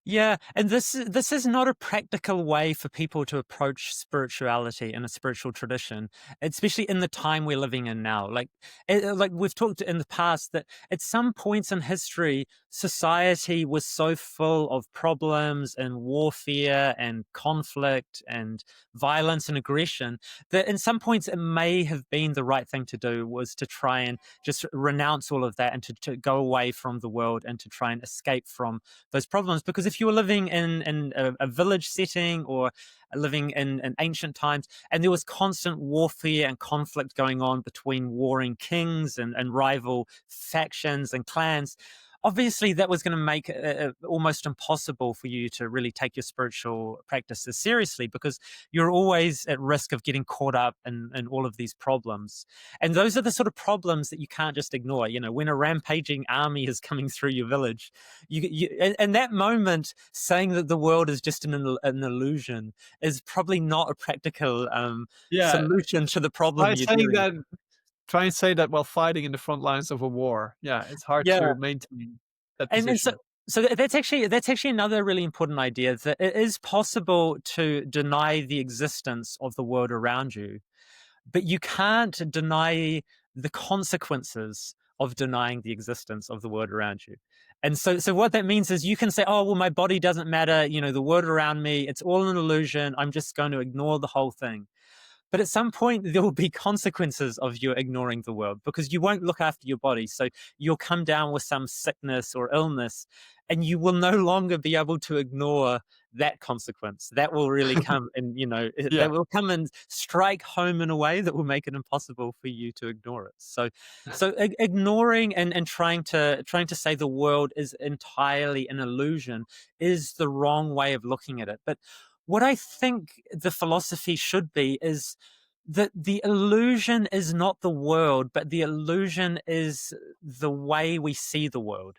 yeah, and this is not a practical way for people to approach spirituality in a spiritual tradition, especially in the time we're living in now. Like we've talked in the past that at some points in history, society was so full of problems and warfare and conflict and violence and aggression that in some points it may have been the right thing to do was to try and just renounce all of that and to go away from the world and to try and escape from those problems. Because if you were living in a village setting or living in ancient times and there was constant warfare and conflict going on between warring kings and rival factions and clans, obviously that was going to make it almost impossible for you to really take your spiritual practices seriously, because you're always at risk of getting caught up in all of these problems. And those are the sort of problems that you can't just ignore. When a rampaging army is coming through your village, in that moment, saying that the world is just an illusion is probably not a practical Yeah. solution to the problem Try you're saying dealing with. that, try and say that while fighting in the front lines of a war. Yeah, it's hard Yeah. to maintain that And so position. so that's actually another really important idea, that it is possible to deny the existence of the world around you, but you can't deny the consequences of denying the existence of the world around you. And so what that means is you can say, oh, well, my body doesn't matter, the world around me, it's all an illusion, I'm just going to ignore the whole thing. But at some point, there will be consequences of you ignoring the world, because you won't look after your body. So you'll come down with some sickness or illness, and you will no longer be able to ignore that consequence. That will really come and, that Yeah. will come and strike home in a way that will make it impossible for you to ignore it. So ignoring and trying to say the world is entirely an illusion is the wrong way of looking at it. But what I think the philosophy should be is that the illusion is not the world, but the illusion is the way we see the world.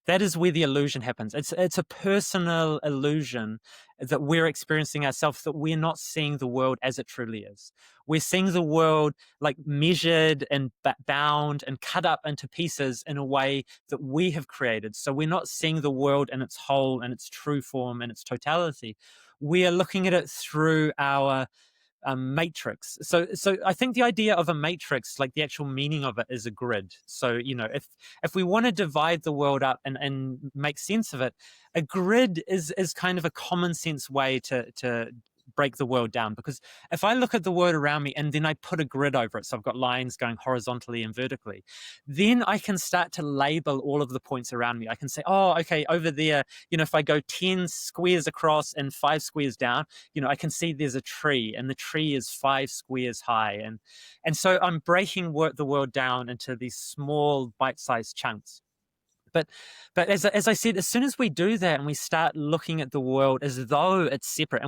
That is where the illusion happens. It's a personal illusion that we're experiencing ourselves, that we're not seeing the world as it truly is. We're seeing the world like measured and bound and cut up into pieces in a way that we have created. So we're not seeing the world in its whole and its true form and its totality. We are looking at it through our matrix. So I think the idea of a matrix, like the actual meaning of it, is a grid. So if we want to divide the world up and make sense of it, a grid is kind of a common sense way to break the world down. Because if I look at the world around me and then I put a grid over it, so I've got lines going horizontally and vertically, then I can start to label all of the points around me. I can say, oh, okay, over there, if I go 10 squares across and 5 squares down, I can see there's a tree, and the tree is 5 squares high. And so I'm breaking the world down into these small bite-sized chunks. But as I said, as soon as we do that and we start looking at the world as though it's separate,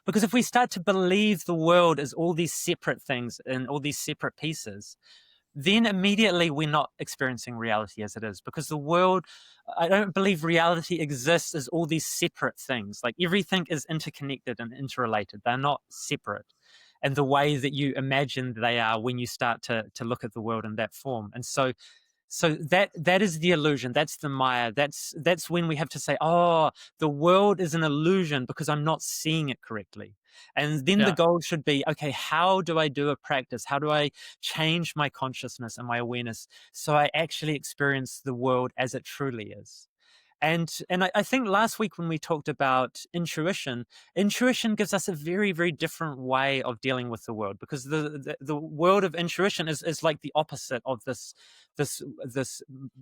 because if we start to believe the world is all these separate things and all these separate pieces, then immediately we're not experiencing reality as it is. Because the world, I don't believe reality exists as all these separate things. Like, everything is interconnected and interrelated. They're not separate. And the way that you imagine they are when you start to look at the world in that form. And so that is the illusion. That's the Maya. That's when we have to say, oh, the world is an illusion because I'm not seeing it correctly. And then the Yeah. goal should be, okay, how do I do a practice? How do I change my consciousness and my awareness so I actually experience the world as it truly is? And I think last week when we talked about intuition, intuition gives us a very, very different way of dealing with the world, because the world of intuition is like the opposite of this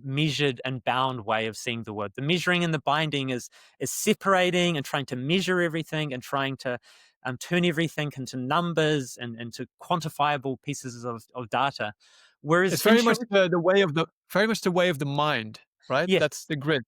measured and bound way of seeing the world. The measuring and the binding is separating and trying to measure everything and trying to turn everything into numbers and into quantifiable pieces of data. Whereas It's very much intuition, the way of the very much the way of the mind, right? yes, That's the grid,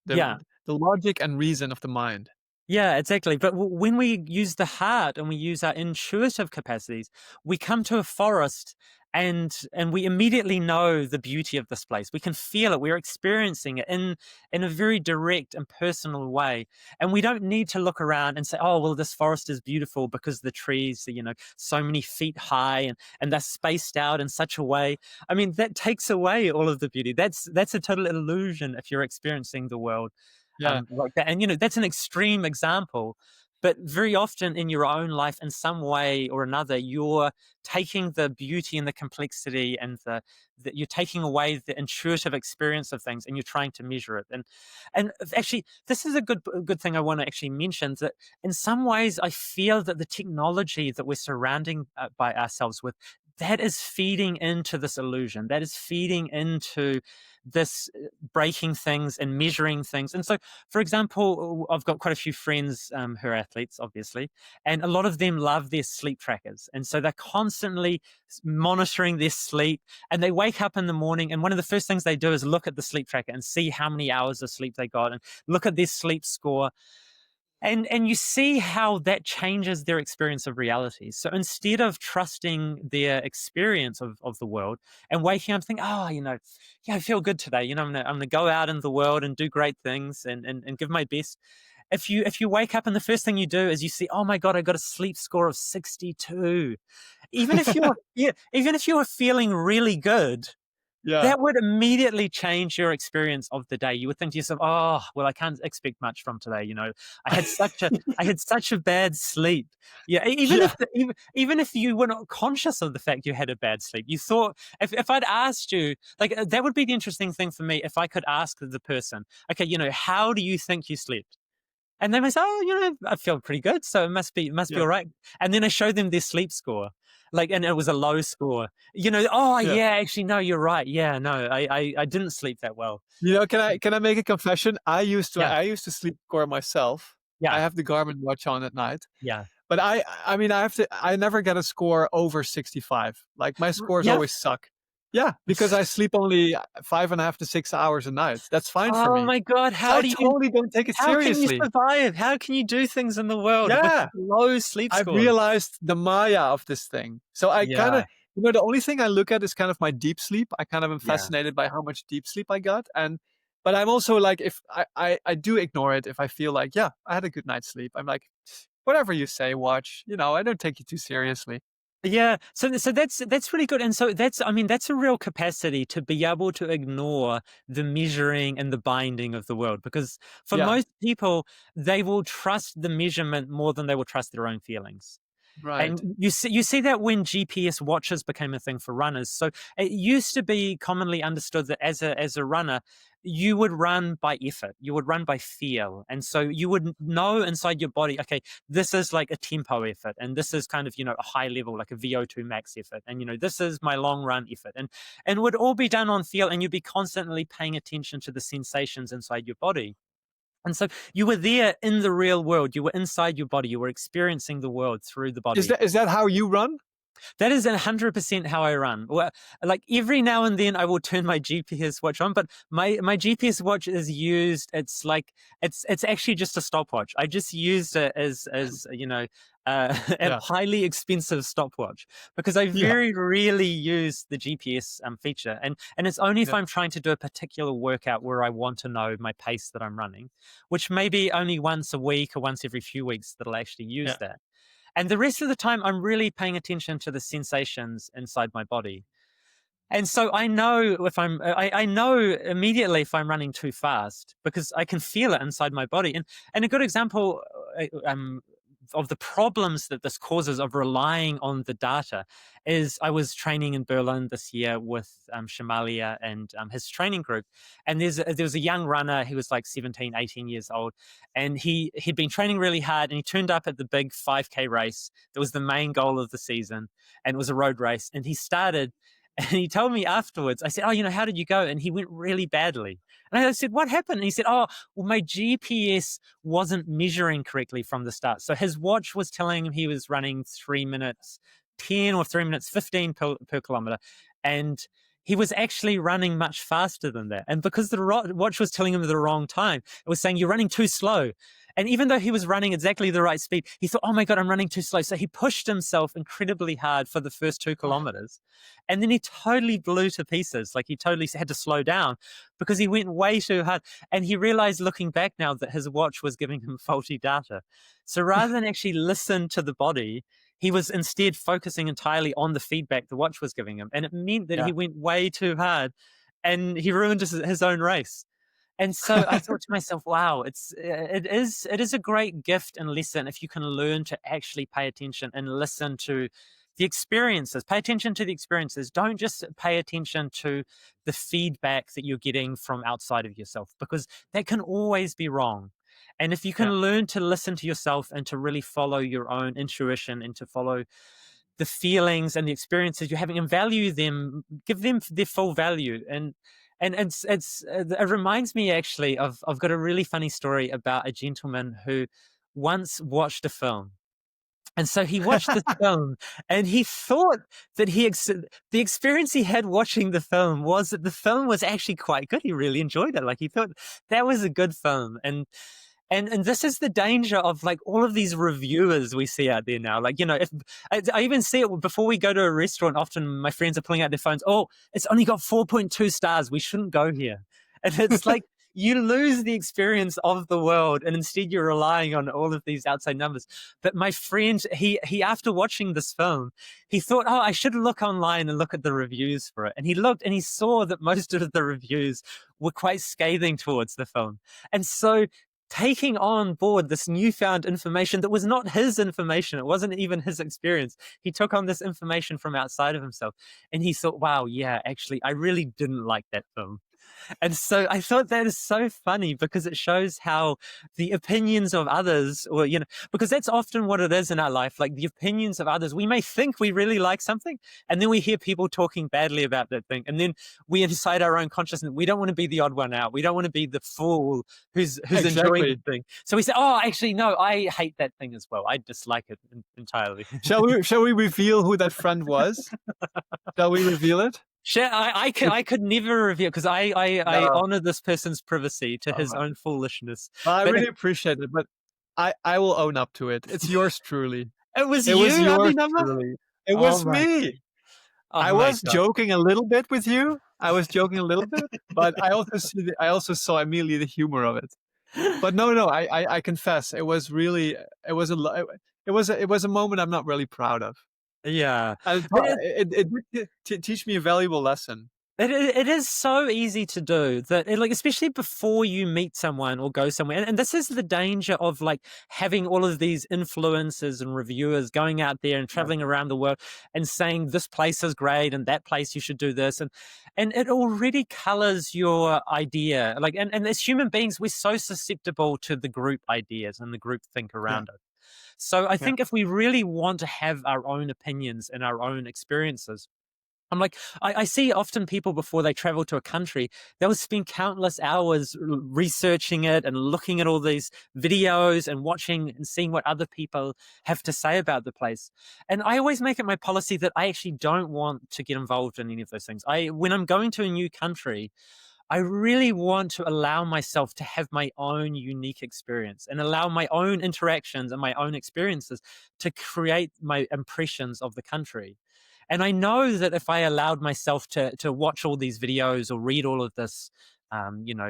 yeah. the logic and reason of the mind. Yeah, exactly. But when we use the heart and we use our intuitive capacities, we come to a forest and we immediately know the beauty of this place. We can feel it. We're experiencing it in a very direct and personal way. And we don't need to look around and say, oh, well, this forest is beautiful because the trees are, so many feet high and they're spaced out in such a way. I mean, that takes away all of the beauty. That's a total illusion if you're experiencing the world Yeah. like that. And that's an extreme example, but very often in your own life, in some way or another, you're taking the beauty and the complexity and you're taking away the intuitive experience of things, and you're trying to measure it. And actually, this is a good thing I want to actually mention, that in some ways I feel that the technology that we're surrounding by ourselves with, that is feeding into this illusion, that is feeding into this breaking things and measuring things. And so, for example, I've got quite a few friends who are athletes, obviously, and a lot of them love their sleep trackers. And so they're constantly monitoring their sleep, and they wake up in the morning, and one of the first things they do is look at the sleep tracker and see how many hours of sleep they got and look at their sleep score. And you see how that changes their experience of reality. So instead of trusting their experience of the world and waking up thinking, oh, yeah, I feel good today. I'm gonna go out in the world and do great things and give my best. If you wake up and the first thing you do is you see, oh my God, I got a sleep score of 62. Even if you're yeah, even if you were feeling really good, Yeah. that would immediately change your experience of the day. You would think to yourself, "Oh, well, I can't expect much from today. I had such a bad sleep." Yeah, Yeah. even if you were not conscious of the fact you had a bad sleep, you thought, if I'd asked you, like, that would be the interesting thing for me, if I could ask the person, "Okay, how do you think you slept?" And they might say, "Oh, I feel pretty good, so it must be Yeah. all right." And then I showed them their sleep score, and it was a low score. Oh Yeah. yeah, actually no, you're right. Yeah, no, I didn't sleep that well. Can I make a confession? Yeah, I used to sleep score myself. I yeah, have the Garmin watch on at night. yeah, But I mean, I never get a score over 65. Like, my scores yeah. always suck. Yeah, because I sleep only 5.5 to 6 hours a night. That's fine for Oh me. my God, So I totally don't take it how can you seriously. survive? How can you do things in the world with Yeah. low sleep I've scores? realized the maya of this thing. So I Yeah, kinda the only thing I look at is kind of my deep sleep. I kind of am yeah. fascinated by how much deep sleep I got, but I'm also like, if I do ignore it if I feel like, "Yeah, I had a good night's sleep." I'm like, "Whatever you say, watch." I don't take you too seriously. Yeah, so that's really good, and so that's a real capacity to be able to ignore the measuring and the binding of the world, because for Yeah, most people, they will trust the measurement more than they will trust their own feelings. And right. you see that when GPS watches became a thing for runners. So it used to be commonly understood that as a runner, you would run by effort, you would run by feel, and so you would know inside your body, okay, this is like a tempo effort, and this is kind of a high level, like a VO2 max effort, and this is my long run effort, and would all be done on feel, and you'd be constantly paying attention to the sensations inside your body. And so you were there in the real world. You were inside your body. You were experiencing the world through the Is body. that how you run? That is 100% how I run. Well, like every now and then I will turn my GPS watch on, but my GPS watch is used. It's like it's actually just a stopwatch. I just used it as a Yeah, highly expensive stopwatch, because I yeah, very rarely use the GPS feature, and it's only if yeah, I'm trying to do a particular workout where I want to know my pace that I'm running, which may be only once a week or once every few weeks that I'll actually use yeah. that. And the rest of the time, I'm really paying attention to the sensations inside my body. And so I know I know immediately if I'm running too fast, because I can feel it inside my body. And a good example, the problems that this causes of relying on the data is I was training in Berlin this year with Shamalia and his training group. And there was a young runner. He was like 17, 18 years old. And he'd been training really hard, and he turned up at the big 5K race. That was the main goal of the season. And it was a road race. And he started, and he told me afterwards, I said, oh, how did you go? And he went really badly. And I said, what happened? And he said, oh, well, my GPS wasn't measuring correctly from the start. So his watch was telling him he was running 3 minutes 10 or 3 minutes 15 per kilometer. And he was actually running much faster than that. And because the watch was telling him the wrong time, it was saying, you're running too slow. And even though he was running exactly the right speed, he thought, oh my God, I'm running too slow. So he pushed himself incredibly hard for the first 2 kilometers. And then he totally blew to pieces. Like he totally had to slow down because he went way too hard. And he realized looking back now that his watch was giving him faulty data. So rather than actually listen to the body, he was instead focusing entirely on the feedback the watch was giving him. And it meant that he went way too hard and he ruined his own race. And so I thought to myself, wow, it is a great gift and lesson if you can learn to actually pay attention and listen to the experiences. Pay attention to the experiences. Don't just pay attention to the feedback that you're getting from outside of yourself, because that can always be wrong. And if you can learn to listen to yourself and to really follow your own intuition and to follow the feelings and the experiences you're having and value them, give them their full value. And it reminds me actually of, I've got a really funny story about a gentleman who once watched a film. And so he watched the film and he thought that the experience he had watching the film was that the film was actually quite good. He really enjoyed it. Like he thought that was a good film. And this is the danger of like all of these reviewers we see out there now. Like, if I even see it before we go to a restaurant, often my friends are pulling out their phones. Oh, it's only got 4.2 stars. We shouldn't go here. And it's like, you lose the experience of the world and instead you're relying on all of these outside numbers. But my friend, he after watching this film, he thought, oh, I should look online and look at the reviews for it. And he looked and he saw that most of the reviews were quite scathing towards the film. And so taking on board this newfound information that was not his information, it wasn't even his experience. He took on this information from outside of himself and he thought, wow, yeah, actually, I really didn't like that film. And so I thought that is so funny because it shows how the opinions of others, or, because that's often what it is in our life, like the opinions of others. We may think we really like something and then we hear people talking badly about that thing. And then we inside our own consciousness, we don't want to be the odd one out. We don't want to be the fool who's enjoying the thing. So we say, oh, actually, no, I hate that thing as well. I dislike it entirely. Shall we reveal who that friend was? Shall we reveal it? Sure, I could never reveal because I honor this person's privacy to his own foolishness. Well, I really appreciate it, but I will own up to it. It's yours truly. It was yours truly. It was me. I was joking a little bit with you. But I also saw immediately the humor of it. But no, I confess, it was a moment I'm not really proud of. Yeah. It did teach me a valuable lesson. It is so easy to do that, like, especially before you meet someone or go somewhere. And this is the danger of like having all of these influencers and reviewers going out there and traveling around the world and saying this place is great and that place you should do this. And it already colors your idea. Like, and as human beings, we're so susceptible to the group ideas and the group think around us. So I think if we really want to have our own opinions and our own experiences, I'm like, I see often people before they travel to a country, they'll spend countless hours researching it and looking at all these videos and watching and seeing what other people have to say about the place. And I always make it my policy that I actually don't want to get involved in any of those things. When I'm going to a new country, I really want to allow myself to have my own unique experience and allow my own interactions and my own experiences to create my impressions of the country. And I know that if I allowed myself to watch all these videos or read all of this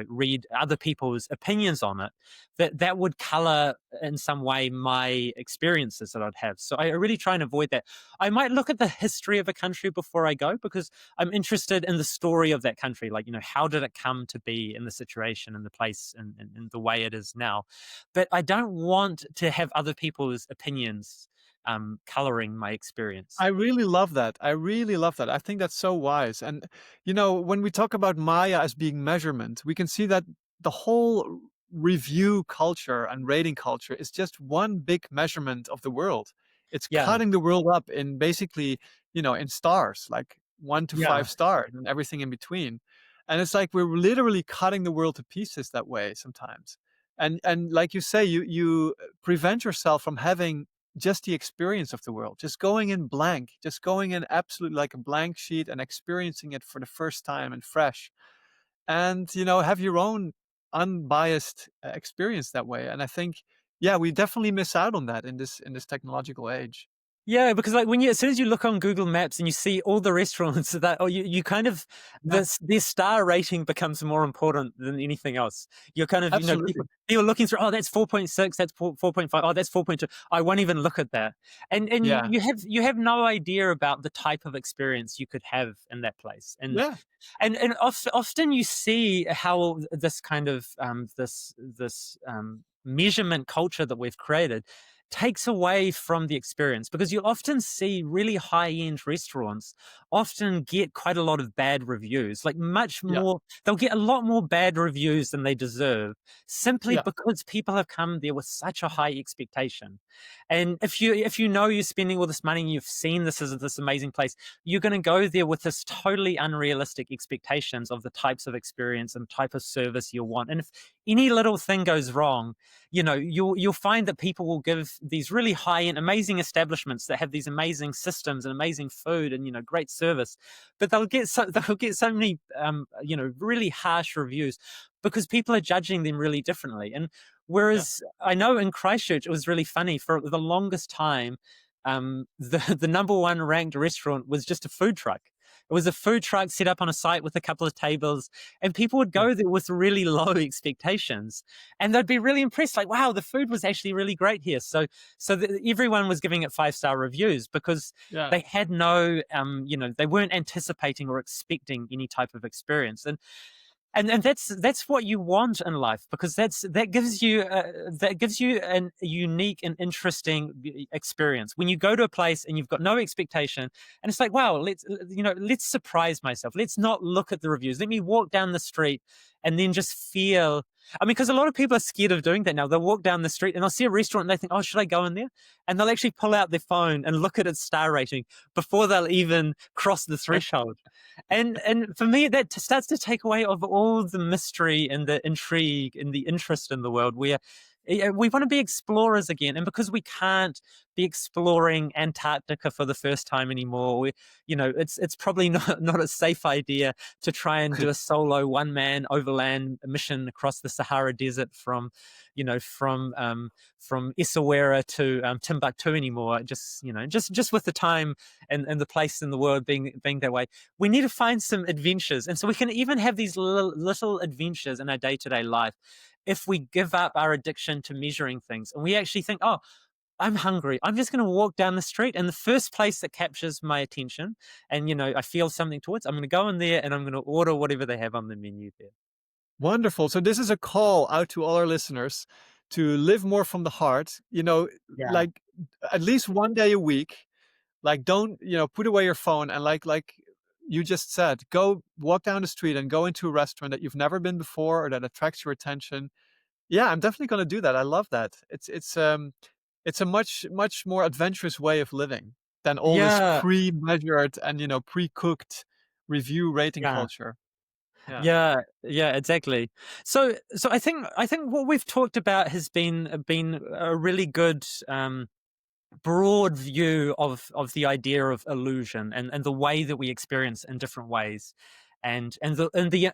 read other people's opinions on it, that would color in some way my experiences that I'd have. So I really try and avoid that. I might look at the history of a country before I go, because I'm interested in the story of that country. Like, how did it come to be in the situation and the place and the way it is now? But I don't want to have other people's opinions coloring my experience. I really love that. I really love that. I think that's so wise. And, when we talk about Maya as being measurement, we can see that the whole review culture and rating culture is just one big measurement of the world. It's Yeah, cutting the world up in basically, in stars, like 1 to 5 yeah. stars and everything in between. And it's like we're literally cutting the world to pieces that way sometimes. And like you say, you prevent yourself from having just the experience of the world, just going in blank, just going in absolutely like a blank sheet and experiencing it for the first time and fresh. And, have your own unbiased experience that way. And I think, yeah, we definitely miss out on that in this technological age. Yeah, because like as soon as you look on Google Maps and you see all the restaurants that, or you kind of, Yeah, their star rating becomes more important than anything else. You're kind of, absolutely. people looking through, oh, that's 4.6, that's 4.5, oh, that's 4.2. I won't even look at that. And Yeah. you have no idea about the type of experience you could have in that place. Yeah. And often you see how this kind of this measurement culture that we've created takes away from the experience, because you often see really high end restaurants often get quite a lot of bad reviews, like much Yeah. more. They'll get a lot more bad reviews than they deserve, simply Yeah. because people have come there with such a high expectation. And if you know you're spending all this money and you've seen this as this amazing place, you're going to go there with this totally unrealistic expectations of the types of experience and type of service you want. And if any little thing goes wrong, you'll find that people will give these really high end, amazing establishments that have these amazing systems and amazing food and great service, but they'll get so many really harsh reviews because people are judging them really differently. And Yeah. whereas I know in Christchurch it was really funny for the longest time. The number one ranked restaurant was just a food truck. It was a food truck set up on a site with a couple of tables, and people would Yeah. go there with really low expectations, and they'd be really impressed. Like, wow, the food was actually really great here. So everyone was giving it 5-star reviews because Yeah. they had no, they weren't anticipating or expecting any type of experience. And that's what you want in life, because that gives you an unique and interesting experience when you go to a place and you've got no expectation, and it's like, wow, let's surprise myself. Let's not look at the reviews. Let me walk down the street and then just feel. I mean, because a lot of people are scared of doing that now. They'll walk down the street and they'll see a restaurant and they think, oh, should I go in there? And they'll actually pull out their phone and look at its star rating before they'll even cross the threshold. And for me, that starts to take away of all the mystery and the intrigue and the interest in the world. Where we want to be explorers again, and because we can't be exploring Antarctica for the first time anymore, it's probably not a safe idea to try and do a solo one-man overland mission across the Sahara Desert from Essaouira to Timbuktu anymore. Just with the time and the place in the world being that way, we need to find some adventures. And so we can even have these little adventures in our day-to-day life if we give up our addiction to measuring things and we actually think, oh, I'm hungry. I'm just going to walk down the street, and the first place that captures my attention and, I feel something towards, I'm going to go in there and I'm going to order whatever they have on the menu there. Wonderful. So this is a call out to all our listeners to live more from the heart, Yeah. like at least one day a week. Like, don't, put away your phone and like you just said, go walk down the street and go into a restaurant that you've never been before or that attracts your attention. Yeah, I'm definitely going to do that. I love that. It's a much more adventurous way of living than all this Yeah. pre-measured and, pre-cooked review rating Yeah. culture. Yeah. Yeah, yeah, exactly. So I think what we've talked about has been a really good broad view of the idea of illusion and the way that we experience in different ways. And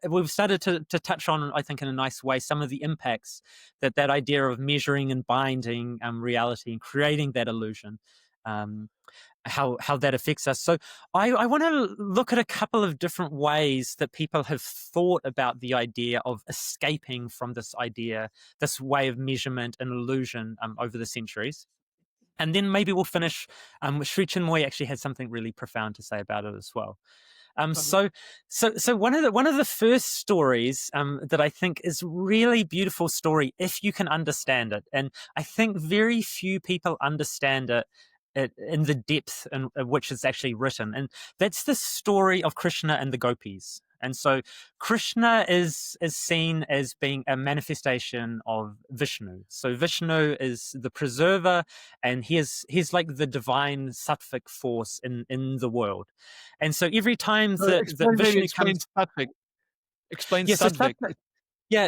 we've started to touch on, I think, in a nice way, some of the impacts that idea of measuring and binding reality and creating that illusion um, how that affects us. So I want to look at a couple of different ways that people have thought about the idea of escaping from this idea, this way of measurement and illusion over the centuries. And then maybe we'll finish. Sri Chinmoy actually had something really profound to say about it as well. So one of the first stories that I think is really beautiful story if you can understand it, and I think very few people understand it in the depth in which it's actually written, and that's the story of Krishna and the gopis. And so Krishna is seen as being a manifestation of Vishnu. So Vishnu is the preserver, and he's like the divine sattvic force in the world. And so every time that Vishnu comes, Explain yeah, so Sattvic.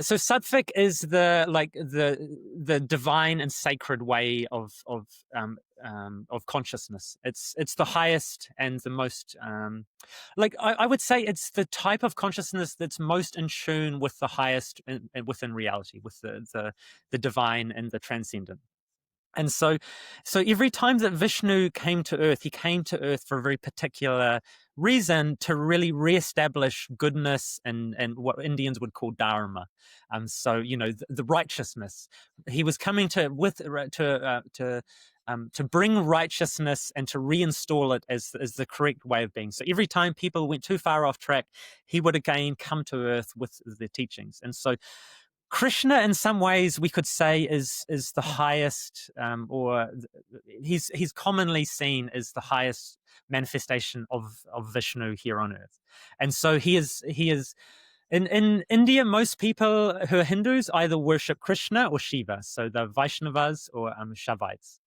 so sattvic is the divine and sacred way of consciousness. It's the highest and the most I would say it's the type of consciousness that's most in tune with the highest within reality, with the divine and the transcendent. And so every time that Vishnu came to Earth, he came to Earth for a very particular reason, to really reestablish goodness and what Indians would call dharma. So the righteousness. He was coming to bring righteousness and to reinstall it as the correct way of being. So every time people went too far off track, he would again come to Earth with the teachings. And so Krishna, in some ways, we could say is the highest, or he's commonly seen as the highest manifestation of Vishnu here on Earth. And so he is in India. Most people who are Hindus either worship Krishna or Shiva, so the Vaishnavas or Shaivites.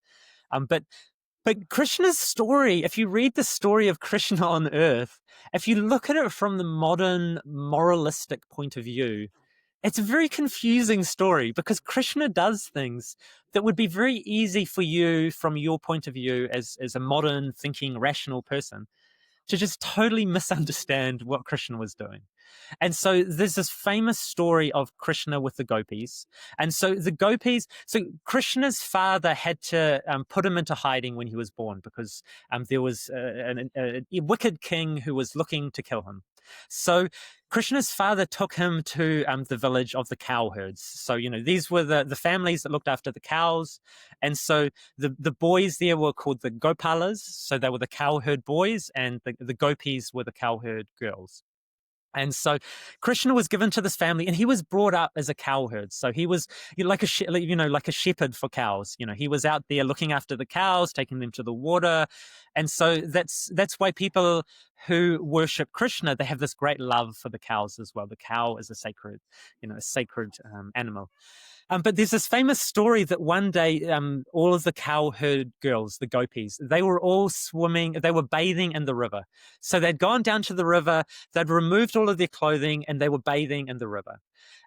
But Krishna's story, if you read the story of Krishna on Earth, if you look at it from the modern moralistic point of view, it's a very confusing story, because Krishna does things that would be very easy for you from your point of view as a modern thinking, rational person to just totally misunderstand what Krishna was doing. And so there's this famous story of Krishna with the gopis. And so the gopis, so Krishna's father had to put him into hiding when he was born, because there was a wicked king who was looking to kill him. So Krishna's father took him to the village of the cowherds. So, these were the families that looked after the cows. And so the boys there were called the gopalas. So they were the cowherd boys, and the gopis were the cowherd girls. And so Krishna was given to this family, and he was brought up as a cowherd. So he was like a shepherd for cows. He was out there looking after the cows, taking them to the water. And so that's why people who worship Krishna, they have this great love for the cows as well. The cow is a sacred animal. But there's this famous story that one day all of the cowherd girls, the gopis, they were all swimming, they were bathing in the river. So they'd gone down to the river, they'd removed all of their clothing, and they were bathing in the river.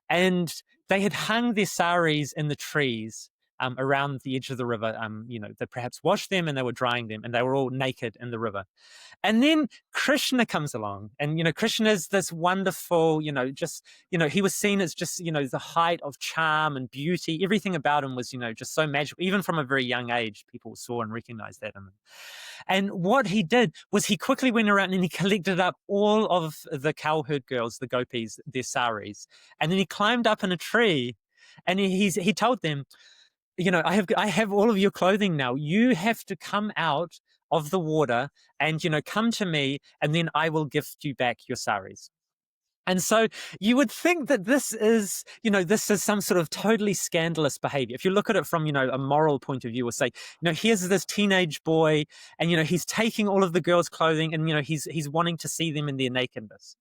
And they had hung their saris in the trees around the edge of the river. They perhaps washed them and they were drying them, and they were all naked in the river. And then Krishna comes along, and Krishna is this wonderful, he was seen as just the height of charm and beauty. Everything about him was just so magical. Even from a very young age, people saw and recognized that in him. And what he did was he quickly went around and he collected up all of the cowherd girls, the gopis, their saris, and then he climbed up in a tree, and he told them, I have all of your clothing now. You have to come out of the water and, come to me, and then I will gift you back your saris. And so you would think that this is some sort of totally scandalous behavior. If you look at it from, a moral point of view, or say, here's this teenage boy, and, he's taking all of the girls' clothing, and, he's wanting to see them in their nakedness.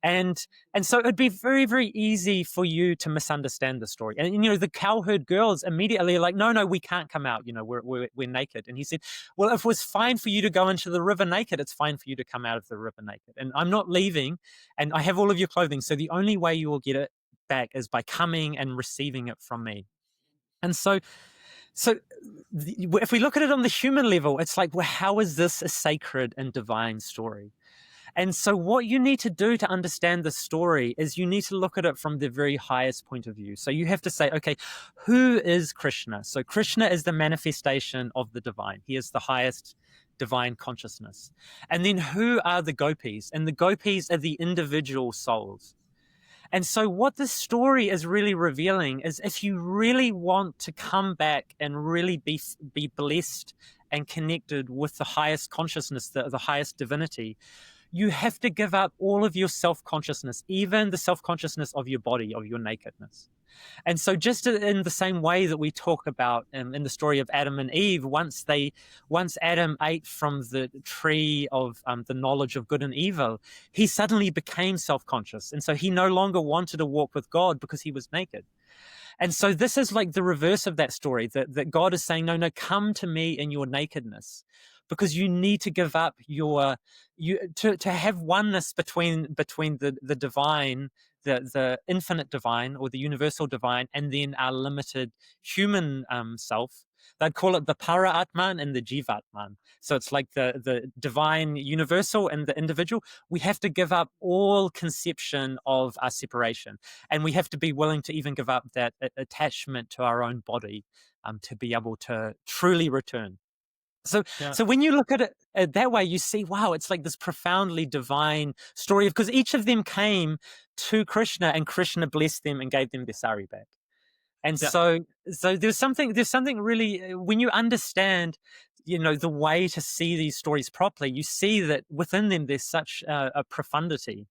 And so it'd be very, very easy for you to misunderstand the story. And, the cowherd girls immediately are like, no, we can't come out. We're naked. And he said, well, if it was fine for you to go into the river naked, it's fine for you to come out of the river naked. And I'm not leaving, and I have all of your clothing. So the only way you will get it back is by coming and receiving it from me. And so if we look at it on the human level, it's like, well, how is this a sacred and divine story? And so what you need to do to understand the story is you need to look at it from the very highest point of view. So you have to say, okay, who is Krishna? So Krishna is the manifestation of the divine. He is the highest divine consciousness. And then who are the gopis? And the gopis are the individual souls. And so what this story is really revealing is, if you really want to come back and really be blessed and connected with the highest consciousness, the highest divinity, you have to give up all of your self-consciousness, even the self-consciousness of your body, of your nakedness. And so, just in the same way that we talk about in the story of Adam and Eve, once Adam ate from the tree of the knowledge of good and evil, he suddenly became self-conscious, and so he no longer wanted to walk with God because he was naked. And so this is like the reverse of that story, that God is saying, no, come to me in your nakedness, because you need to give up to have oneness between the divine, the infinite divine or the universal divine, and then our limited human self. They'd call it the para atman and the jivatman. So it's like the divine universal and the individual. We have to give up all conception of our separation, and we have to be willing to even give up that attachment to our own body, to be able to truly return. So, Yeah. so when you look at it that way, you see, wow, it's like this profoundly divine story, because each of them came to Krishna, and Krishna blessed them and gave them their sari back. And Yeah. so there's something really, when you understand, the way to see these stories properly, you see that within them there's such a profundity,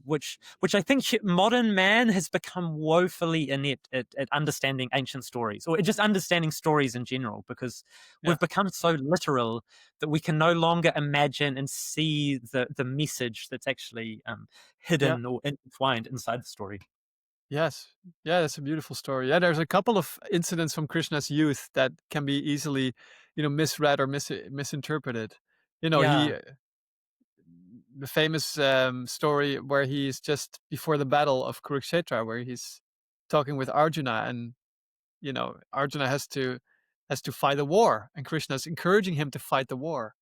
which I think modern man has become woefully inept at understanding ancient stories, or just understanding stories in general, because Yeah. we've become so literal that we can no longer imagine and see the message that's actually Yeah. hidden or entwined inside the story. Yes. Yeah, that's a beautiful story. Yeah, there's a couple of incidents from Krishna's youth that can be easily, misread or misinterpreted. Yeah. He the famous story where he's just before the battle of Kurukshetra, where he's talking with Arjuna, and Arjuna has to fight a war, and Krishna's encouraging him to fight the war.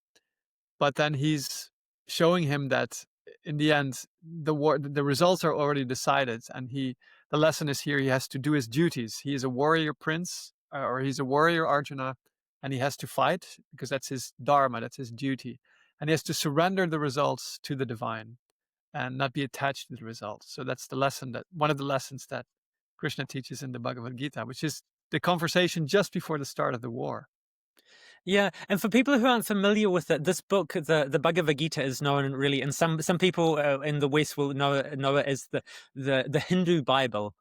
But then he's showing him that in the end, the results are already decided, and the lesson is here: he has to do his duties. He is a warrior prince, or he's a warrior Arjuna, and he has to fight because that's his dharma, that's his duty, and he has to surrender the results to the divine and not be attached to the results. So that's one of the lessons that Krishna teaches in the Bhagavad Gita, which is the conversation just before the start of the war. Yeah, and for people who aren't familiar with it, this book, the Bhagavad Gita, is known really, and some people in the West will know it as the Hindu Bible,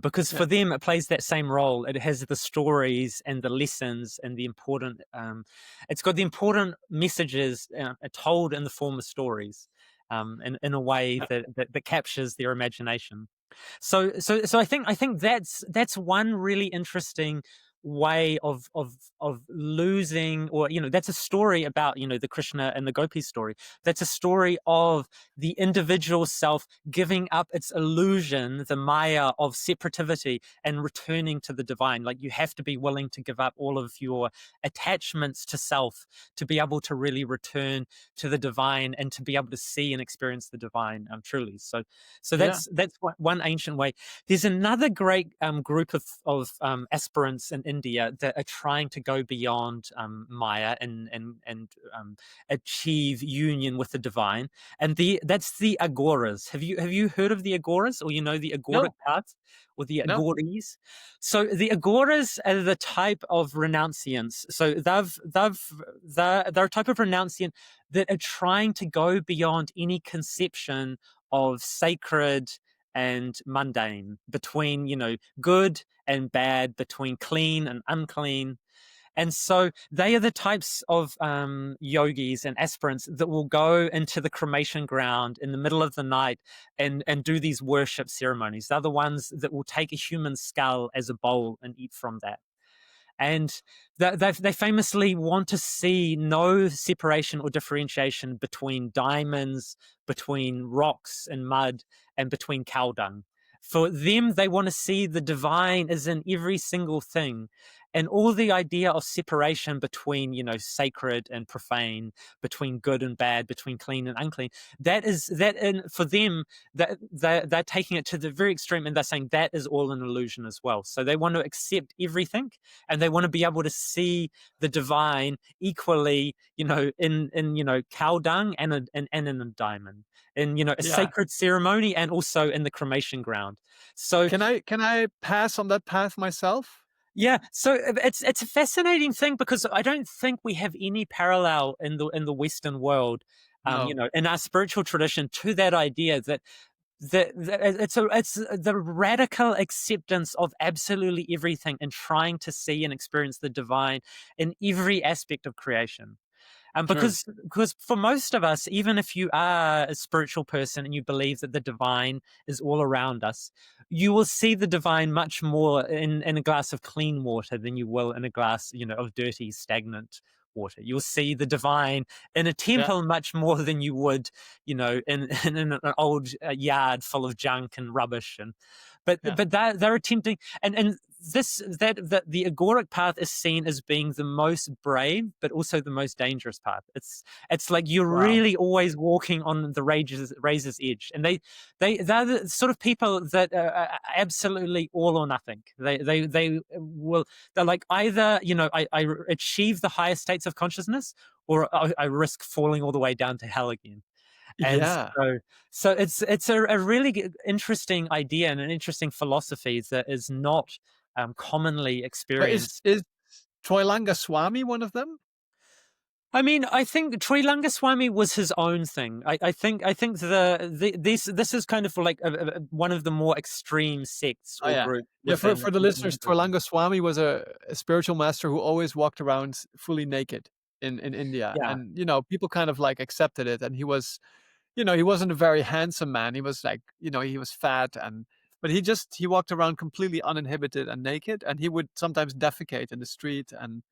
because Yeah. for them it plays that same role. It has the stories and the lessons and the important. It's got the important messages told in the form of stories, in a way that captures their imagination. So I think that's one really interesting way of losing, or that's a story about the Krishna and the Gopis story. That's a story of the individual self giving up its illusion, the maya of separativity, and returning to the divine. Like, you have to be willing to give up all of your attachments to self to be able to really return to the divine, and to be able to see and experience the divine truly. So Yeah. that's one ancient way. There's another great group of aspirants in India that are trying to go beyond Maya and achieve union with the divine, and that's the Agoras. Have you heard of the Agoras, or the Agoric No. path, or the No. Agoris? So the Agoras are the type of renunciants. So they're a type of renunciant that are trying to go beyond any conception of sacred and mundane, between good and bad, between clean and unclean. And so they are the types of yogis and aspirants that will go into the cremation ground in the middle of the night and do these worship ceremonies. They're the ones that will take a human skull as a bowl and eat from that. And they famously want to see no separation or differentiation between diamonds, between rocks and mud, and between cow dung. For them, they want to see the divine is in every single thing. And all the idea of separation between, sacred and profane, between good and bad, between clean and unclean, that is that in for them, that they're taking it to the very extreme, and they're saying that is all an illusion as well. So they want to accept everything, and they want to be able to see the divine equally, in cow dung and in a diamond, in a Yeah. sacred ceremony, and also in the cremation ground. So Can I pass on that path myself? yeah, so it's a fascinating thing, because I don't think we have any parallel in the Western world, No. in our spiritual tradition, to that idea that it's the radical acceptance of absolutely everything, and trying to see and experience the divine in every aspect of creation. True. Because for most of us, even if you are a spiritual person and you believe that the divine is all around us, you will see the divine much more in a glass of clean water than you will in a glass, of dirty, stagnant water. You'll see the divine in a Yeah. temple much more than you would, in an old yard full of junk and rubbish. And Yeah. but they're attempting, and this that the agoric path is seen as being the most brave, but also the most dangerous path. It's like you're Wow. really always walking on the razor's edge, and they're the sort of people that are absolutely all or nothing. They will, they're like, either I achieve the highest states of consciousness, or I risk falling all the way down to hell again. And Yeah. so it's a really interesting idea and an interesting philosophy that is not commonly But is experienced. is Troilanga Swami one of them? I mean, I think Sri Langaswamy was his own thing. I think this is kind of like one of the more extreme sects Oh or yeah. group Yeah, within for the within listeners, Hinduism. Troilanga Swami was a spiritual master who always walked around fully naked in India. Yeah, And people kind of like accepted it. And he wasn't a very handsome man. He was like, he was fat but he walked around completely uninhibited and naked, and he would sometimes defecate in the street, and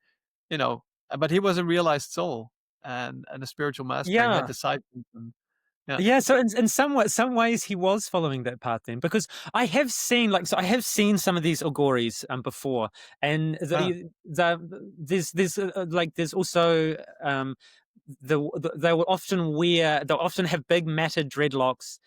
you know but he was a realized soul and a spiritual master, and he had yeah. disciples, and yeah. Yeah, so in some ways he was following that path then, because I have seen some of these allegories before, and Ah. there's also they'll often have big matted dreadlocks.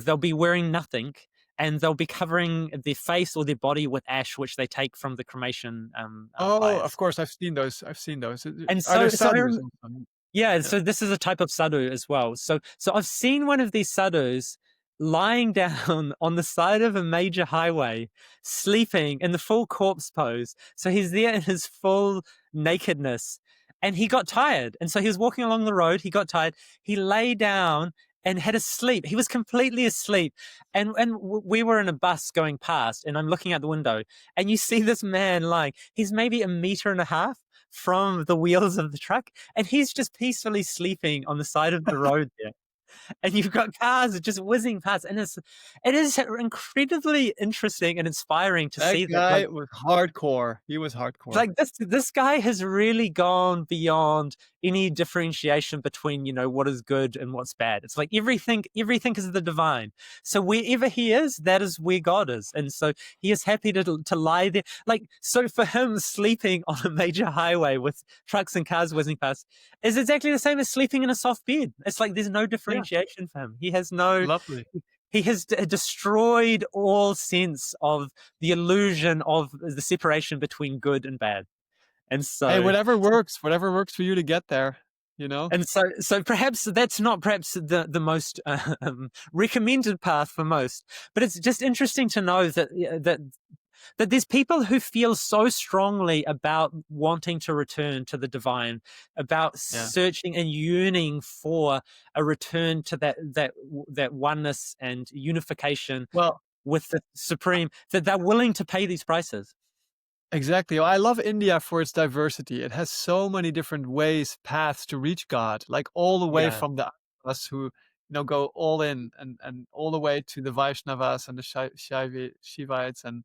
They'll be wearing nothing, and they'll be covering their face or their body with ash, which they take from the cremation Oh, of fires. course, I've seen those. And Are there so sadhus also? yeah, Yeah. so this is a type of sadhu as well. So I've seen one of these sadhus lying down on the side of a major highway, sleeping in the full corpse pose. So he's there in his full nakedness, and he got tired. And so he was walking along the road, he got tired, he lay down and had a sleep. He was completely asleep. And we were in a bus going past, and I'm looking out the window, and you see this man lying. He's maybe 1.5 meters from the wheels of the truck, and he's just peacefully sleeping on the side of the road there. And you've got cars just whizzing past, and it is incredibly interesting and inspiring to That see that, guy was hardcore. He was hardcore. like this guy has really gone beyond any differentiation between what is good and what's bad. It's like everything is the divine. So wherever he is, that is where God is. And so he is happy to lie there. Like, so for him, sleeping on a major highway with trucks and cars whizzing past is exactly the same as sleeping in a soft bed. It's like there's no Yeah, differentiation for him. lovely. He has destroyed all sense of the illusion of the separation between good and bad. And Hey, so, whatever works for you to get there, you know? so perhaps that's not perhaps the most recommended path for most, but it's just interesting to know that there's people who feel so strongly about wanting to return to the divine, about Yeah. searching and yearning for a return to that oneness and unification Well, with the supreme, that they're willing to pay these prices. exactly. Well, I love India for its diversity. It has so many different paths to reach God, like all the way Yeah. from the us who, go all in, and all the way to the Vaishnavas and the Shivites, and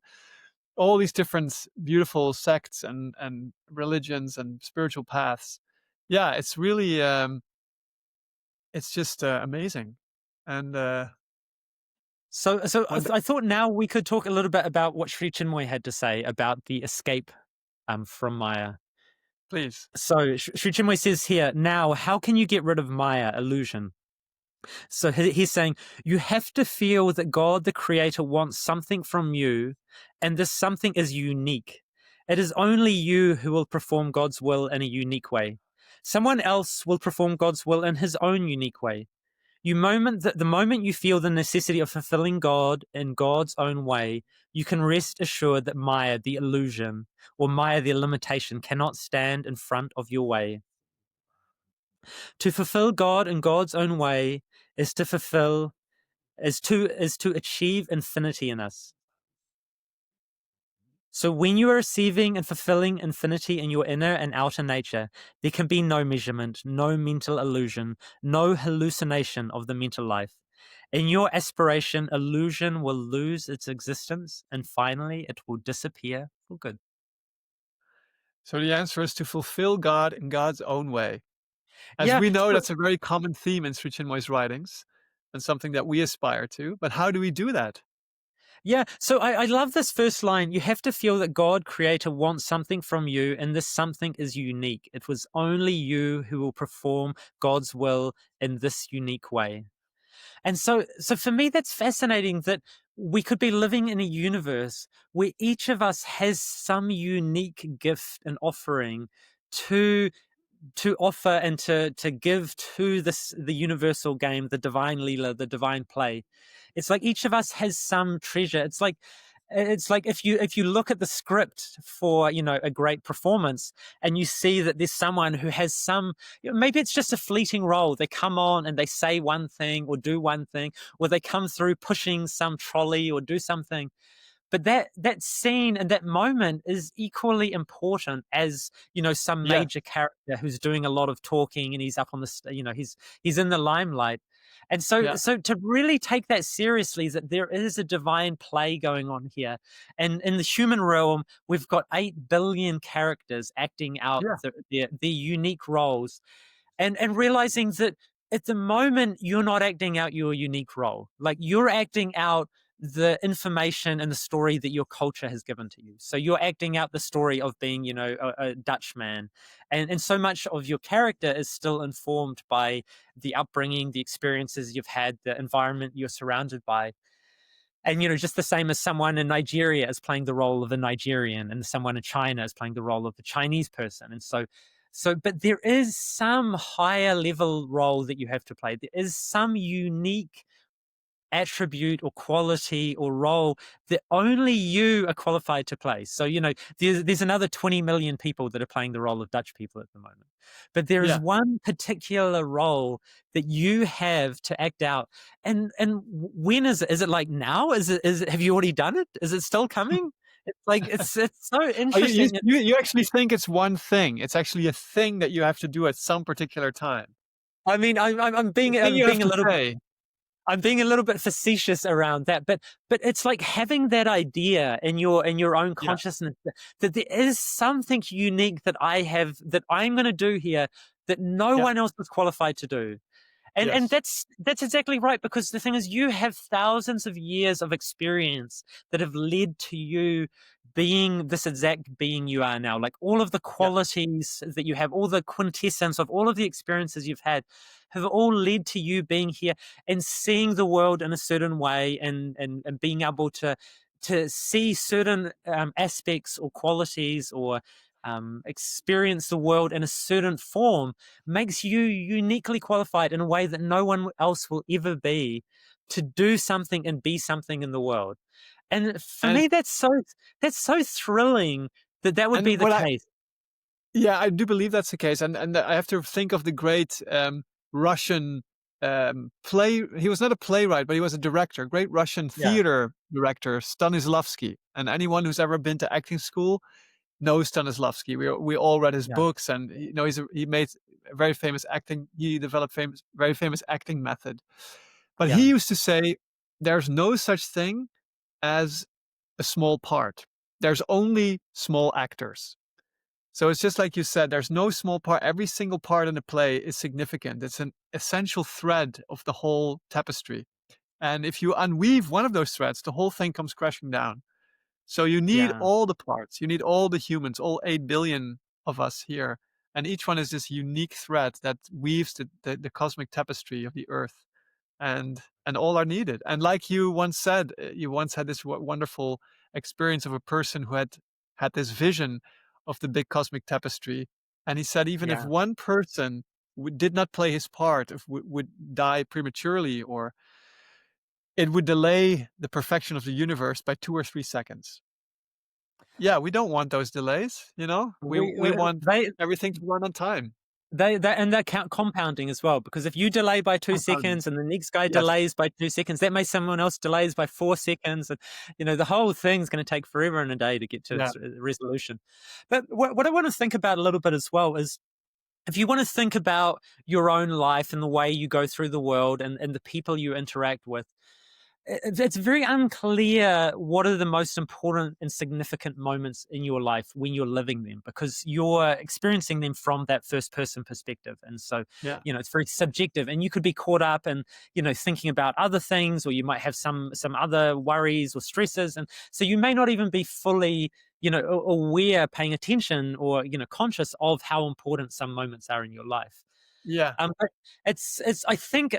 all these different beautiful sects and religions and spiritual paths. Yeah, it's really it's just amazing. And And I thought now we could talk a little bit about what Sri Chinmoy had to say about the escape from Maya. please. So Sri Chinmoy says here, now, how can you get rid of Maya, illusion? So he's saying you have to feel that God, the creator, wants something from you, and this something is unique. It is only you who will perform God's will in a unique way. Someone else will perform God's will in his own unique way. The moment you feel the necessity of fulfilling God in God's own way, you can rest assured that Maya, the illusion, or Maya, the limitation, cannot stand in front of your way. To fulfill God in God's own way is to fulfill is to achieve infinity in us. So when you are receiving and fulfilling infinity in your inner and outer nature, there can be no measurement, no mental illusion, no hallucination of the mental life. In your aspiration, illusion will lose its existence, and finally it will disappear for good. So the answer is to fulfill God in God's own way. As Yeah, we know, so that's a very common theme in Sri Chinmoy's writings and something that we aspire to. But how do we do that? I love this first line. You have to feel that God, creator, wants something from you, and this something is unique. It was only you who will perform God's will in this unique way. And so for me, that's fascinating that we could be living in a universe where each of us has some unique gift and offering to offer and to give to the universal game, the divine leela, the divine play. It's like each of us has some treasure. It's like if you look at the script for a great performance, and you see that there's someone who has some, maybe it's just a fleeting role. They come on and they say one thing or do one thing, or they come through pushing some trolley or do something. But that scene and that moment is equally important as some Yeah, major character who's doing a lot of talking, and he's up on he's in the limelight. And so yeah, so to really take that seriously, is that there is a divine play going on here. And in the human realm, we've got 8 billion characters acting out yeah, their unique roles, and realizing that at the moment you're not acting out your unique role. Like, you're acting out the information and the story that your culture has given to you. So you're acting out the story of being, a Dutchman. And so much of your character is still informed by the upbringing, the experiences you've had, the environment you're surrounded by. And, just the same as someone in Nigeria is playing the role of a Nigerian, and someone in China is playing the role of the Chinese person. And but there is some higher level role that you have to play. There is some unique attribute or quality or role that only you are qualified to play. So, there's another 20 million people that are playing the role of Dutch people at the moment. But there is yeah. one particular role that you have to act out. And when is it? Is it like now? Have you already done it? Is it still coming? It's like it's so Oh, interesting. you actually think it's one thing. It's actually a thing that you have to do at some particular time. I mean, I'm The being thing I'm you have being a to little say. I'm being a little bit facetious around that, but it's like having that idea in your own Yeah, consciousness that there is something unique that I have, that I'm going to do here, that no yeah, one else was qualified to do. And yes, that's exactly right, because the thing is, you have thousands of years of experience that have led to you being this exact being you are now. Like, all of the yeah, qualities that you have, all the quintessence of all of the experiences you've had, have all led to you being here and seeing the world in a certain way, and being able to see certain aspects or qualities, or experience the world in a certain form, makes you uniquely qualified in a way that no one else will ever be, to do something and be something in the world. And for and me, that's so thrilling that would be and the what I case. yeah, I do believe that's the case, and I have to think of the great Russian play. He was not a playwright, but he was a director, great Russian Yeah, theater director, Stanislavski. And anyone who's ever been to acting school knows Stanislavski. We all read his yeah, books, and he made a very famous acting. He developed very famous acting method. But yeah, he used to say, "There's no such thing as a small part. There's only small actors." So it's just like you said, there's no small part. Every single part in the play is significant. It's an essential thread of the whole tapestry. And if you unweave one of those threads, the whole thing comes crashing down. So you need Yeah. all the parts. You need all the humans, all 8 billion of us here. And each one is this unique thread that weaves the cosmic tapestry of the earth. And all are needed. And like you once said, you once had this wonderful experience of a person who had this vision of the big cosmic tapestry. And he said, even if Yeah. one person did not play his part, if would die prematurely, or it would delay the perfection of the universe by 2 or 3 seconds. Yeah, we don't want those delays, you know? We want They everything to run on time. and they're compounding as well, because if you delay by two Compounding. seconds and the next guy Yes. delays by 2 seconds, that makes someone else delays by 4 seconds, and the whole thing's going to take forever and a day to get to Yeah. its resolution. But what I want to think about a little bit as well is, if you want to think about your own life and the way you go through the world, and the people you interact with, it's very unclear what are the most important and significant moments in your life when you're living them, because you're experiencing them from that first person perspective. And so, Yeah. it's very subjective, and you could be caught up in, thinking about other things, or you might have some other worries or stresses. And so you may not even be fully, aware, paying attention, or, conscious of how important some moments are in your life. Yeah. But I think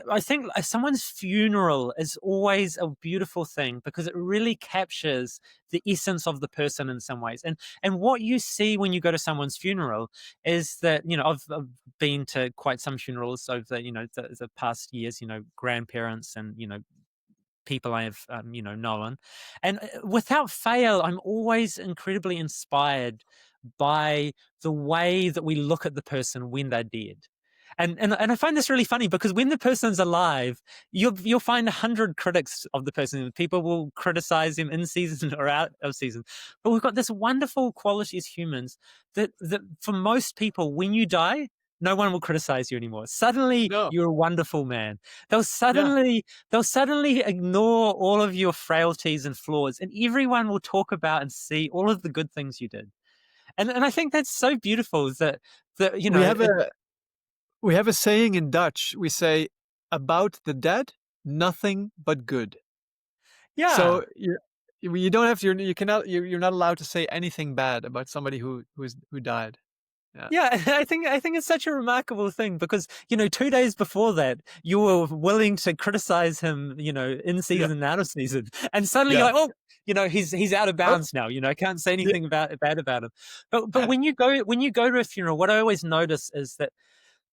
someone's funeral is always a beautiful thing, because it really captures the essence of the person in some ways. And what you see when you go to someone's funeral is that, I've been to quite some funerals over, the past years, grandparents and, people I have, known. And without fail, I'm always incredibly inspired by the way that we look at the person when they're dead. And I find this really funny, because when the person's alive, you'll find 100 critics of the person. People will criticize him in season or out of season. But we've got this wonderful quality as humans that for most people, when you die, no one will criticize you anymore. Suddenly, No. you're a wonderful man. They'll Yeah. suddenly they'll suddenly ignore all of your frailties and flaws, and everyone will talk about and see all of the good things you did. And I think that's so beautiful, that We have a saying in Dutch. We say, about the dead, nothing but good. yeah. So you don't have to, you cannot, you're not allowed to say anything bad about somebody who died. Yeah. Yeah, I think it's such a remarkable thing, because 2 days before that you were willing to criticize him, in Yeah. season and out of season, and suddenly you're Yeah. like, oh, he's out of Oh, bounds now. I can't say yeah. anything bad about him. But when you go to a funeral, what I always notice is that,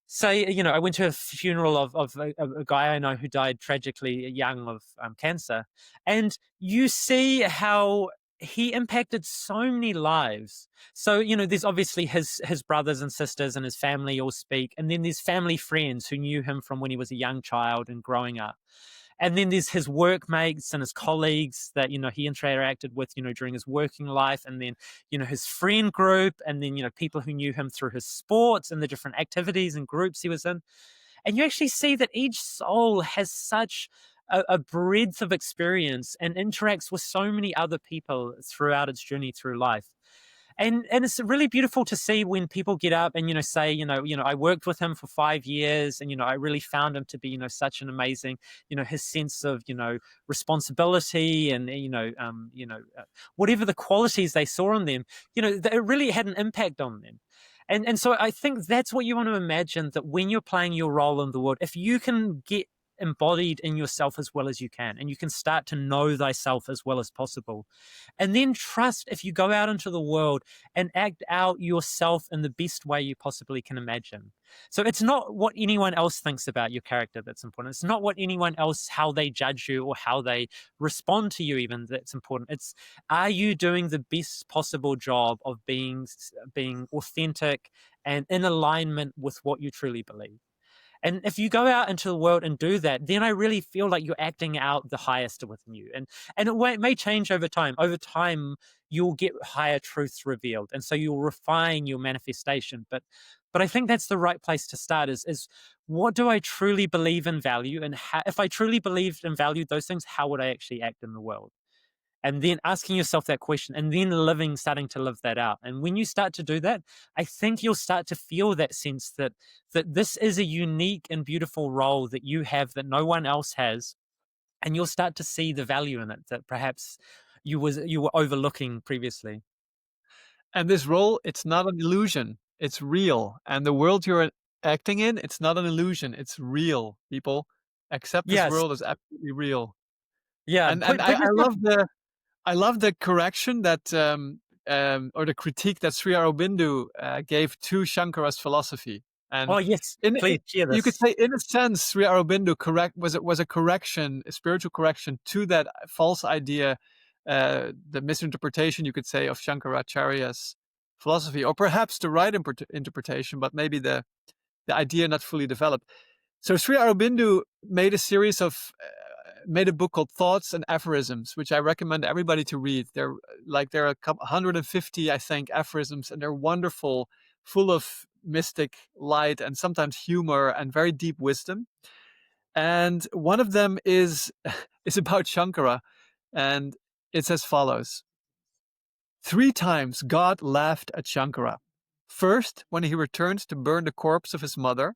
say, I went to a funeral of a guy I know who died tragically young of cancer, and you see how he impacted so many lives. So, there's obviously his brothers and sisters and his family all speak, and then there's family friends who knew him from when he was a young child and growing up. And then there's his workmates and his colleagues that, he interacted with, during his working life. And then, his friend group. And then, people who knew him through his sports and the different activities and groups he was in. And you actually see that each soul has such a breadth of experience and interacts with so many other people throughout its journey through life. And it's really beautiful to see when people get up and say, I worked with him for 5 years, and I really found him to be, such an amazing, his sense of, responsibility, and whatever the qualities they saw in them, that it really had an impact on them. And so I think that's what you want to imagine, that when you're playing your role in the world, if you can get embodied in yourself as well as you can, and you can start to know thyself as well as possible, and then trust, if you go out into the world and act out yourself in the best way you possibly can imagine. So it's not what anyone else thinks about your character that's important. It's not what anyone else, how they judge you or how they respond to you even, that's important. It's, are you doing the best possible job of being authentic and in alignment with what you truly believe? And if you go out into the world and do that, then I really feel like you're acting out the highest within you. And it may change over time. Over time, you'll get higher truths revealed, and so you'll refine your manifestation. But I think that's the right place to start. Is what do I truly believe and value, and how, if I truly believed and valued those things, how would I actually act in the world? And then asking yourself that question, and then starting to live that out. And when you start to do that, I think you'll start to feel that sense that this is a unique and beautiful role that you have that no one else has. and you'll start to see the value in it that perhaps you were overlooking previously. And this role, it's not an illusion. It's real. And the world you're acting in, it's not an illusion. It's real, people. Accept this Yes, world as absolutely real. yeah. And Put yourself. I love the correction that or the critique that Sri Aurobindo gave to Shankara's philosophy. Oh And yes, in please share you could this. say, in a sense, Sri Aurobindo was a correction, a spiritual correction to that false idea, the misinterpretation, you could say, of Shankaracharya's philosophy, or perhaps the right interpretation, but maybe the idea not fully developed. So Sri Aurobindo made a series of made a book called Thoughts and Aphorisms, which I recommend everybody to read. There are a couple 150, I think, aphorisms, and they're wonderful, full of mystic light and sometimes humor and very deep wisdom. And one of them is is about Shankara, and it's as follows: 3 times God laughed at Shankara. First, when he returned to burn the corpse of his mother.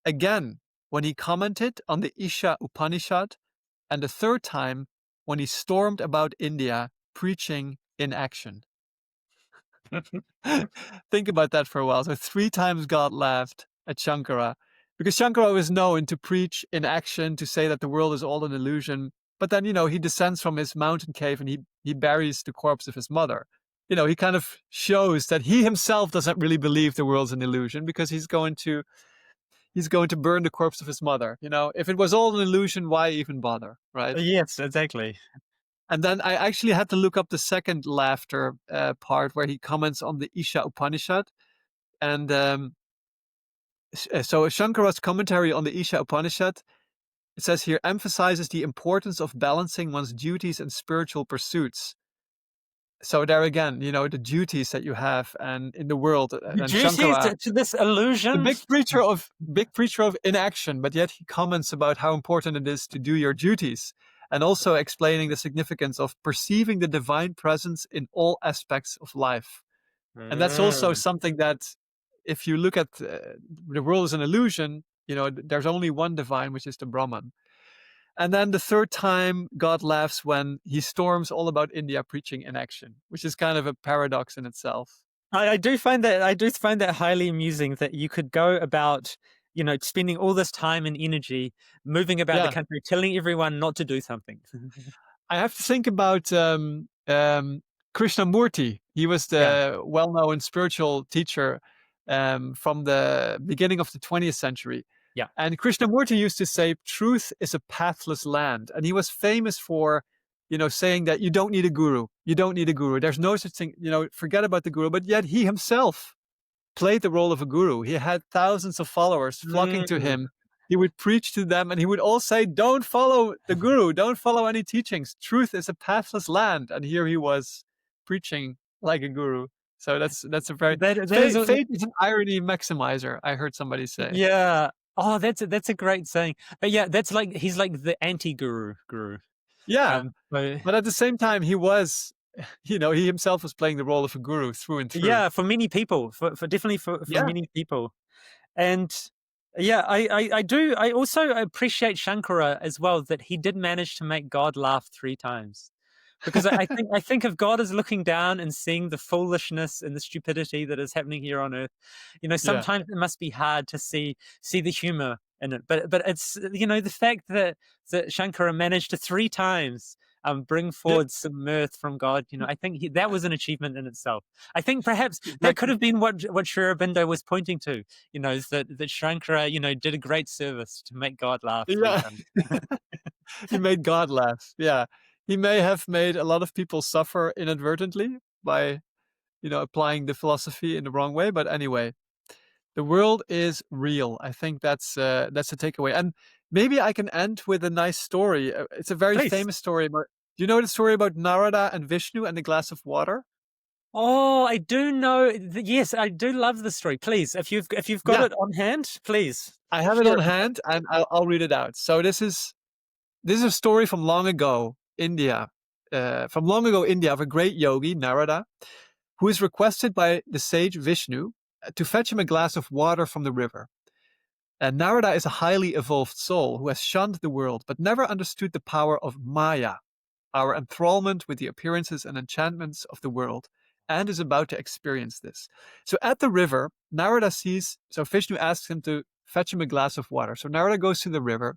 Again, when he commented on the Isha Upanishad, and the third time when he stormed about India preaching inaction. Think about that for a while. So 3 times God laughed at Shankara because Shankara was known to preach inaction, to say that the world is all an illusion. But then, he descends from his mountain cave and he buries the corpse of his mother. He kind of shows that he himself doesn't really believe the world's an illusion because he's going to burn the corpse of his mother. If it was all an illusion, why even bother, right? Yes, exactly. And then I actually had to look up the second laughter part where he comments on the Isha Upanishad. And so Shankara's commentary on the Isha Upanishad, it says here, emphasizes the importance of balancing one's duties and spiritual pursuits. So there again, the duties that you have and in the world, and Duties Shankara, to this the illusion. big preacher of inaction, but yet he comments about how important it is to do your duties, and also explaining the significance of perceiving the divine presence in all aspects of life. And that's also Mm. something that, if you look at the world as an illusion, there's only one divine, which is the Brahman. And then the third time, God laughs when he storms all about India preaching inaction, which is kind of a paradox in itself. I do find that highly amusing that you could go about, spending all this time and energy moving about the Yeah. country, telling everyone not to do something. I have to think about Krishnamurti. He was Yeah, the well-known spiritual teacher from the beginning of the 20th century. yeah. And Krishnamurti used to say, truth is a pathless land. And he was famous for, saying that you don't need a guru. You don't need a guru. There's no such thing, forget about the guru. But yet he himself played the role of a guru. He had thousands of followers flocking to Mm. him. He would preach to them and he would all say, don't follow the guru, don't follow any teachings. Truth is a pathless land. And here he was preaching like a guru. So that's a very That is fate is an irony maximizer, I heard somebody say. yeah. Oh, that's a great saying. But yeah, that's like he's like the anti-guru. Yeah. So But at the same time, he was, he himself was playing the role of a guru through and through. yeah, for many people, for definitely for Yeah. many people. And yeah, I also appreciate Shankara as well, that he did manage to make God laugh 3 times. Because I think if God is looking down and seeing the foolishness and the stupidity that is happening here on earth, Yeah. sometimes it must be hard to see the humor in it. But it's the fact that Shankara managed to 3 times bring Yeah. forward some mirth from God. I think that was an achievement in itself. I think perhaps that could Exactly. have been what Sri Aurobindo was pointing to. Is that Shankara did a great service to make God laugh three Yeah. times. He made God laugh. Yeah. He may have made a lot of people suffer inadvertently by, applying the philosophy in the wrong way. But anyway, the world is real. I think that's the takeaway. And maybe I can end with a nice story. It's a very Please. famous story. But do you know the story about Narada and Vishnu and the glass of water? Oh, I do know. Yes, I do love the story. Please, if you've got Yeah, it on hand, please I have it share on it. hand, and I'll read it out. So this is a story from long ago, India. From long ago, India, of a great yogi, Narada, who is requested by the sage Vishnu to fetch him a glass of water from the river. And Narada is a highly evolved soul who has shunned the world but never understood the power of Maya, our enthrallment with the appearances and enchantments of the world, and is about to experience this. So at the river, Narada sees, so Vishnu asks him to fetch him a glass of water. So Narada goes to the river.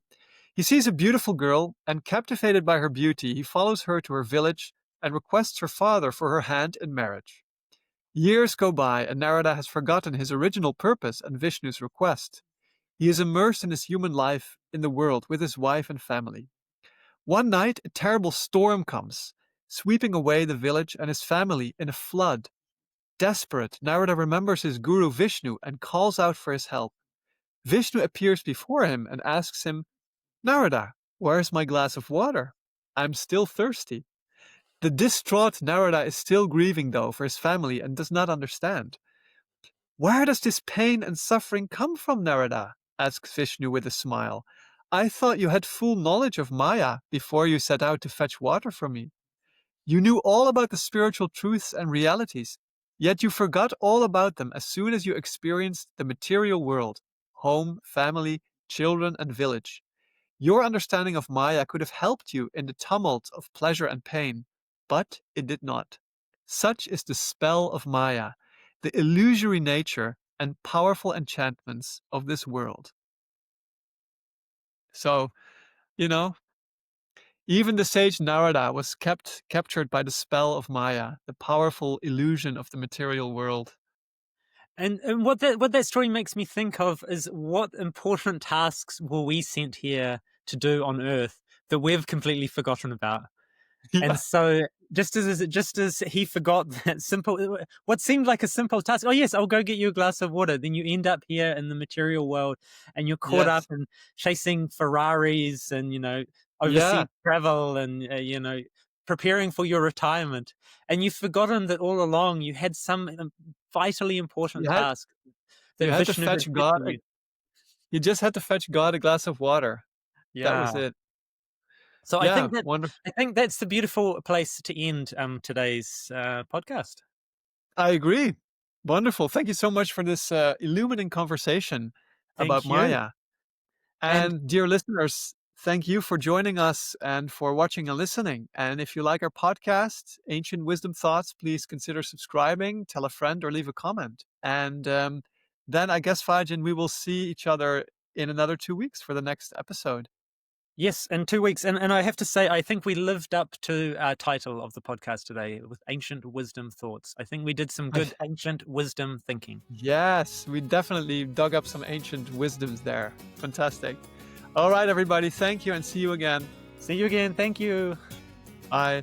He sees a beautiful girl, and captivated by her beauty, he follows her to her village and requests her father for her hand in marriage. Years go by, and Narada has forgotten his original purpose and Vishnu's request. He is immersed in his human life in the world with his wife and family. One night, a terrible storm comes, sweeping away the village and his family in a flood. Desperate, Narada remembers his guru Vishnu and calls out for his help. Vishnu appears before him and asks him, Narada, where's my glass of water? I'm still thirsty. The distraught Narada is still grieving, though, for his family and does not understand. Where does this pain and suffering come from, Narada? Asks Vishnu with a smile. I thought you had full knowledge of Maya before you set out to fetch water for me. You knew all about the spiritual truths and realities, yet you forgot all about them as soon as you experienced the material world, home, family, children, and village. Your understanding of Maya could have helped you in the tumult of pleasure and pain, but it did not. Such is the spell of Maya, the illusory nature and powerful enchantments of this world. So, you know, even the sage Narada was captured by the spell of Maya, the powerful illusion of the material world. And what that story makes me think of is, what important tasks were we sent here to do on Earth that we've completely forgotten about? Yeah. And so just as he forgot that simple, what seemed like a simple task, oh yes, I'll go get you a glass of water, then you end up here in the material world and you're caught up in chasing Ferraris and, overseas travel and, preparing for your retirement. And you've forgotten that all along you had some vitally important task that you had to Vishnu fetch had God. given you. You just had to fetch God a glass of water. That was Yeah. it. So Yeah, wonderful. I think that's the beautiful place to end today's podcast. I agree. Wonderful. Thank you so much for this illuminating conversation about Thank you. Maya. And And dear listeners, thank you for joining us and for watching and listening. And if you like our podcast, Ancient Wisdom Thoughts, please consider subscribing, tell a friend, or leave a comment. And then I guess, Vajin, we will see each other in another 2 weeks for the next episode. yes, in 2 weeks. And I have to say, I think we lived up to our title of the podcast today with Ancient Wisdom Thoughts. I think we did some good ancient wisdom thinking. Yes, we definitely dug up some ancient wisdoms there. Fantastic. All right, everybody. Thank you and see you again. See you again. Thank you. Bye.